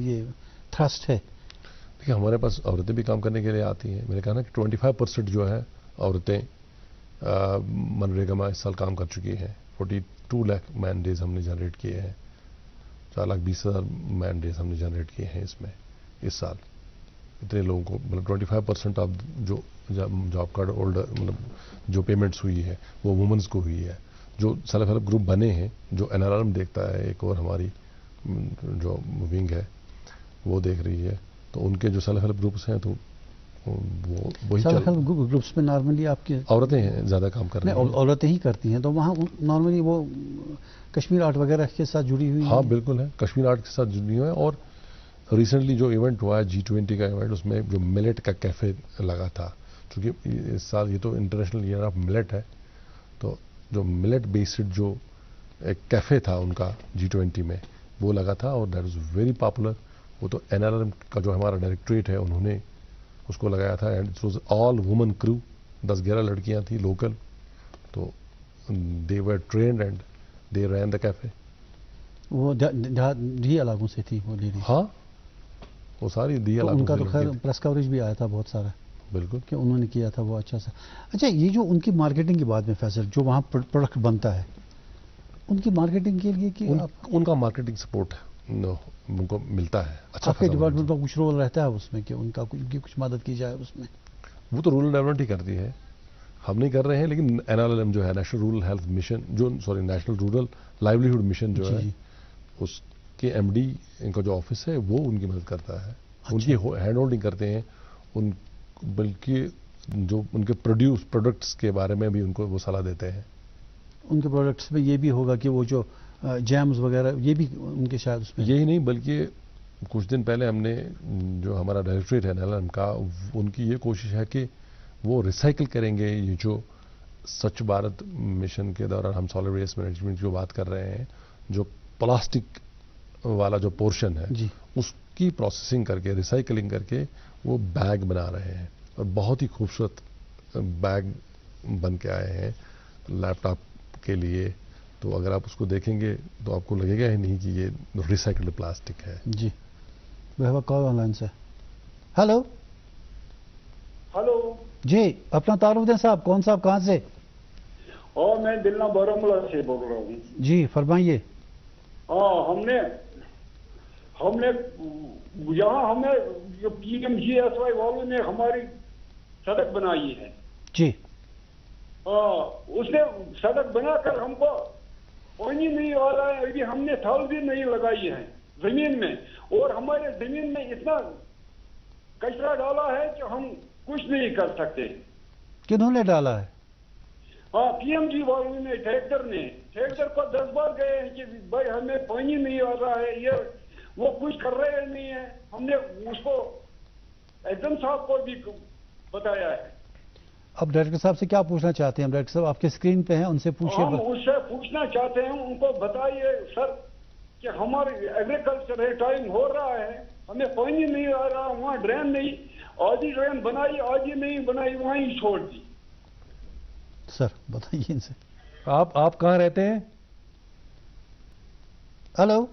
ये थ्रस्ट है? देखिए, हमारे पास औरतें भी काम करने के लिए आती हैं. मैंने कहा ना कि 25% जो है औरतें मनरेगा में इस साल काम कर चुकी हैं. 42 लाख मैन डेज हमने जनरेट किए हैं. 4,20,000 मैन डेज हमने जनरेट किए हैं इसमें इस साल. इतने लोगों को, मतलब 25% ऑफ जो जॉब कार्ड होल्डर, मतलब जो पेमेंट्स हुई है वो वुमेन्स को हुई है. जो सेल्फ हेल्प ग्रुप बने हैं, जो NRM देखता है, एक और हमारी जो विंग है वो देख रही है, तो उनके जो सेल्फ हेल्प ग्रुप्स हैं तो वो वही सेल्फ हेल्प ग्रुप्स में नॉर्मली आपकी औरतें ज़्यादा काम कर रही हैं. औरतें ही करती हैं, तो वहाँ नॉर्मली वो कश्मीर आर्ट वगैरह के साथ जुड़ी हुई? हाँ बिल्कुल है, कश्मीर आर्ट के साथ जुड़ी हुई है. और रिसेंटली जो इवेंट हुआ है G20 का इवेंट, उसमें जो मिलेट का कैफ़े लगा था, क्योंकि इस साल ये तो इंटरनेशनल ईयर ऑफ मिलेट है, तो जो मिलेट बेस्ड जो एक कैफ़े था उनका G20 में वो लगा था, और दैट इज़ वेरी पॉपुलर. वो तो NRM का जो हमारा डायरेक्टरेट है उन्होंने उसको लगाया था, and it was all women crew. 10-11 लड़कियां थी लोकल, तो they were trained and they ran the cafe. वो दी इलाकों से थी वो लेडी? हाँ, वो सारी दी इलाकों से. उनका तो खैर प्रेस कवरेज भी आया था बहुत सारा. बिल्कुल, कि उन्होंने किया था वो अच्छा सा. अच्छा, ये जो उनकी मार्केटिंग की बात में फैसल, जो वहाँ प्रोडक्ट बनता है, ان کی مارکیٹنگ کے لیے کہ ان کا مارکیٹنگ سپورٹ ان کو ملتا ہے. اچھا آپ کے ڈپارٹمنٹ کا کچھ رول رہتا ہے اس میں کہ ان کی کچھ مدد کی جائے اس میں؟ وہ تو رورل ڈیولپمنٹ ہی کرتی ہے, ہم نہیں کر رہے ہیں, لیکن NRLM جو ہے national rural health mission national rural livelihood mission جو ہے اس کے MD ان کا جو آفس ہے وہ ان کی مدد کرتا ہے. ان کی ہینڈ ہولڈنگ کرتے ہیں, بلکہ جو ان کے پروڈکٹس کے بارے میں بھی ان کو وہ صلاح دیتے ہیں. ان کے پروڈکٹس میں یہ بھی ہوگا کہ وہ جو جیمز وغیرہ یہ بھی ان کے شاید اس میں یہی نہیں, بلکہ کچھ دن پہلے ہم نے جو ہمارا ڈائریکٹریٹ ہے NRLM کا, ان کی یہ کوشش ہے کہ وہ ریسائکل کریں گے یہ جو سوچھ بھارت مشن کے دوران ہم سالڈ ویسٹ مینجمنٹ کی جو بات کر رہے ہیں, جو پلاسٹک والا جو پورشن ہے اس کی پروسیسنگ کر کے ریسائکلنگ کر کے وہ بیگ بنا رہے ہیں, اور بہت ہی خوبصورت بیگ بن کے آئے ہیں لیپ ٹاپ کے لیے. تو اگر آپ اس کو دیکھیں گے تو آپ کو لگے گا ہی نہیں کہ یہ ریسائکلڈ پلاسٹک ہے. جی وہ کال آن لائن سے. ہلو جی, اپنا تعارف دیں صاحب. کون صاحب, کہاں سے؟ میں دلنا بارامولہ سے بول رہا ہوں. جی فرمائیے. ہم نے یہاں ہمیں جو PMGSY والوں نے ہماری سڑک بنائی ہے. جی اس نے سڑک بنا کر ہم کو پانی نہیں آ رہا ہے, ابھی ہم نے تھل بھی نہیں لگائی ہے زمین میں, اور ہمارے زمین میں اتنا کچرا ڈالا ہے کہ ہم کچھ نہیں کر سکتے. کنہوں نے ڈالا ہے؟ PMG والوں نے, ٹریکٹر کو 10 بار گئے ہیں کہ بھائی ہمیں پانی نہیں آ رہا ہے, یہ وہ کچھ کر رہے نہیں ہیں. ہم نے اس کو ایگزم صاحب کو بھی بتایا ہے. اب ڈائریکٹر صاحب سے کیا پوچھنا چاہتے ہیں؟ ڈائریکٹر صاحب آپ کے اسکرین پہ ہیں, ان سے پوچھیے. ہم اس سے پوچھنا چاہتے ہیں, ان کو بتائیے سر کہ ہمارے ایگریکلچر ٹائم ہو رہا ہے, ہمیں پانی نہیں آ رہا, وہاں ڈرین نہیں, آدھی ڈرین بنائی آدھی نہیں بنائی, وہیں چھوڑ دی. سر بتائیے ان سے. آپ کہاں رہتے ہیں؟ ہلو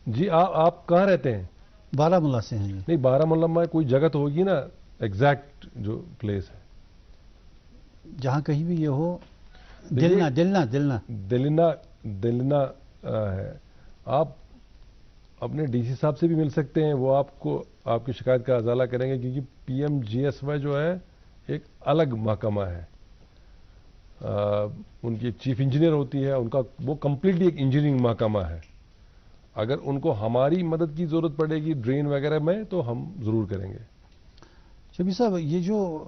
جی, آپ کہاں رہتے ہیں؟ بارامولہ سے ہیں. نہیں, بارامولہ میں کوئی جگہ تو ہوگی نا ایگزیکٹ جو پلیس ہے جہاں کہیں بھی یہ ہو. دلنا ہے. آپ اپنے DC صاحب سے بھی مل سکتے ہیں, وہ آپ کو آپ کی شکایت کا ازالہ کریں گے, کیونکہ PMGSY جو ہے ایک الگ محکمہ ہے. ان کی چیف انجینئر ہوتی ہے, ان کا وہ کمپلیٹلی ایک انجینئرنگ محکمہ ہے. اگر ان کو ہماری مدد کی ضرورت پڑے گی ڈرین وغیرہ میں تو ہم ضرور کریں گے. شبیر صاحب, یہ جو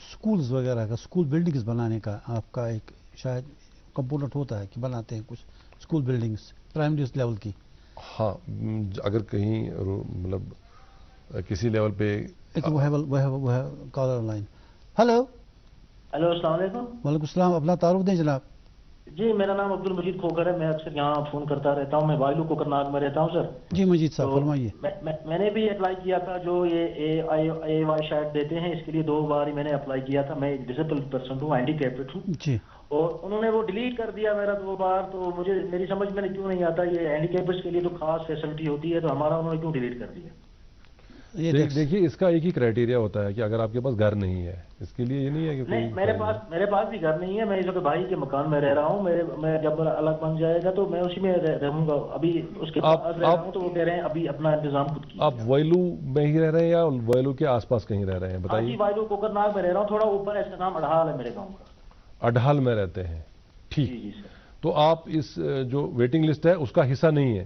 سکولز وغیرہ کا, سکول بلڈنگز بنانے کا آپ کا ایک شاید کمپوننٹ ہوتا ہے کہ بناتے ہیں کچھ سکول بلڈنگز پرائمری لیول کی. ہاں, اگر کہیں مطلب کسی لیول پہ وہ ہے کالر آن لائن. ہلو السلام علیکم. وعلیکم السلام. اپنا تعارف دیں جناب. جی میرا نام عبد المجید کھوکر ہے, میں اکثر یہاں فون کرتا رہتا ہوں. میں وائلو کوکرناگ میں رہتا ہوں سر. جی مجید صاحب فرمائیے. میں نے بھی اپلائی کیا تھا, جو یہ AY شاید دیتے ہیں, اس کے لیے 2 بار ہی میں نے اپلائی کیا تھا. میں ڈسیبل پرسن ہوں, ہینڈیکیپڈ ہوں. جی. اور انہوں نے وہ ڈیلیٹ کر دیا میرا 2 بار. تو میری سمجھ میں کیوں نہیں آتا, یہ ہینڈیکیپڈس کے لیے تو خاص فیسلٹی ہوتی ہے, تو ہمارا انہوں نے کیوں ڈیلیٹ کر دیا؟ دیکھیے, اس کا ایک ہی کرائٹیریا ہوتا ہے کہ اگر آپ کے پاس گھر نہیں ہے, اس کے لیے یہ نہیں ہے کہ نہیں, میرے پاس بھی گھر نہیں ہے. میں اس وقت بھائی کے مکان میں رہ رہا ہوں. میں جب الگ بن جائے گا تو میں اسی میں رہوں گا. ابھی اس کے پاس رہ رہا ہوں, تو وہ کہہ رہے ہیں ابھی اپنا انتظام خود کیجیے. آپ وائلو میں ہی رہ رہے ہیں یا وائلو کے آس پاس کہیں رہ رہے ہیں بتائیے؟ جی وائلو کوکرناگ میں رہ رہا ہوں, تھوڑا اوپر. اس کا نام اڈھال ہے میرے گاؤں کا. اڈھال میں رہتے ہیں, ٹھیک. جی سر. تو آپ اس جو ویٹنگ لسٹ ہے اس کا حصہ نہیں ہے؟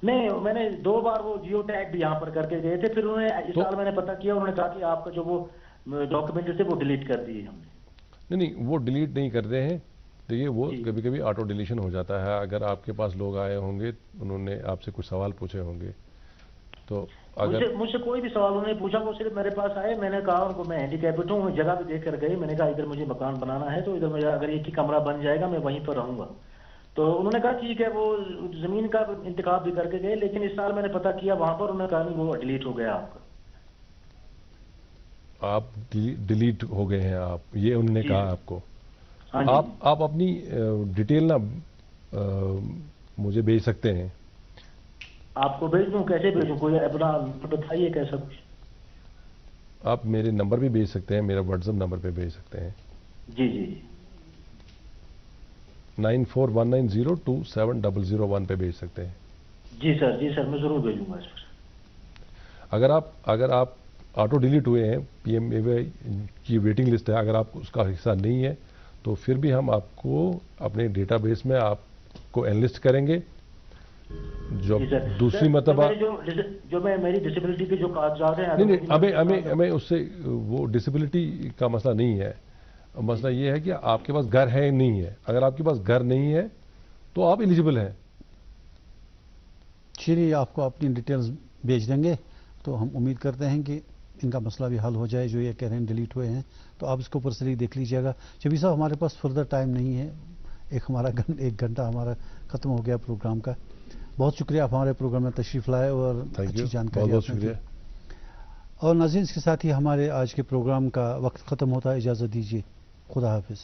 نہیں, میں نے 2 بار وہ جیو ٹیگ بھی یہاں پر کر کے گئے تھے. پھر انہوں نے اس سال میں نے پتہ کیا, انہوں نے کہا کہ آپ کا جو وہ ڈاکومنٹ تھے وہ ڈیلیٹ کر دیے ہم نے. نہیں, وہ ڈیلیٹ نہیں کرتے ہیں. دیکھیے, وہ کبھی کبھی آٹو ڈیلیشن ہو جاتا ہے. اگر آپ کے پاس لوگ آئے ہوں گے, انہوں نے آپ سے کچھ سوال پوچھے ہوں گے, تو اگر مجھ سے کوئی بھی سوال انہوں نے پوچھا, وہ صرف میرے پاس آئے. میں نے کہا ان کو میں ہینڈیکیپڈ ہوں, جگہ بھی دیکھ کر گئے. میں نے کہا ادھر مجھے مکان بنانا ہے, تو ادھر مجھے اگر ایک ہی کمرہ بن جائے گا میں وہیں پر رہوں گا. تو انہوں نے کہا ٹھیک ہے, وہ زمین کا انتخاب بھی کر کے گئے. لیکن اس سال میں نے پتہ کیا وہاں پر, انہوں نے کہا نہیں وہ ڈیلیٹ ہو گیا آپ کا. آپ ڈیلیٹ ہو گئے ہیں آپ, یہ انہوں نے کہا آپ کو. آپ اپنی ڈیٹیل نا مجھے بھیج سکتے ہیں. آپ کو بھیج دوں؟ کیسے بھیجوں؟ کوئی اپنا بتائیے کیسا کچھ. آپ میرے نمبر بھی بھیج سکتے ہیں, میرا واٹس ایپ نمبر پہ بھیج سکتے ہیں. جی جی. 9419027001 पे भेज सकते हैं। जी सर मैं जरूर भेजूंगा इस पर। अगर आप ऑटो डिलीट हुए हैं, PMAY की वेटिंग लिस्ट है, अगर आप उसका हिस्सा नहीं है तो फिर भी हम आपको अपने डेटाबेस में आपको एनलिस्ट करेंगे। जो दूसरी मतलब जो मैं मेरी डिसेबिलिटी के जो कागजात हैं, नहीं हमें उससे वो डिसेबिलिटी का मसला नहीं है। मसला ये है कि आपके पास घर है नहीं है। अगर आपके पास घर नहीं है तो आप एलिजिबल हैं। चलिए, आपको अपनी डिटेल्स भेज देंगे, तो हम उम्मीद करते हैं कि इनका मसला भी हल हो जाए। जो ये कह रहे हैं डिलीट हुए हैं, तो आप इसको पर्सनली देख लीजिएगा। शबीर साहब, हमारे पास फर्दर टाइम नहीं है, एक घंटा हमारा ख़त्म हो गया प्रोग्राम का। बहुत शुक्रिया, आप हमारे प्रोग्राम में तशरीफ़ लाए और अच्छी जानकारी। बहुत शुक्रिया। और नाज़रीन, इसके साथ ही हमारे आज के प्रोग्राम का वक्त ख़त्म होता है। इजाज़त दीजिए, खुदा हाफिज़।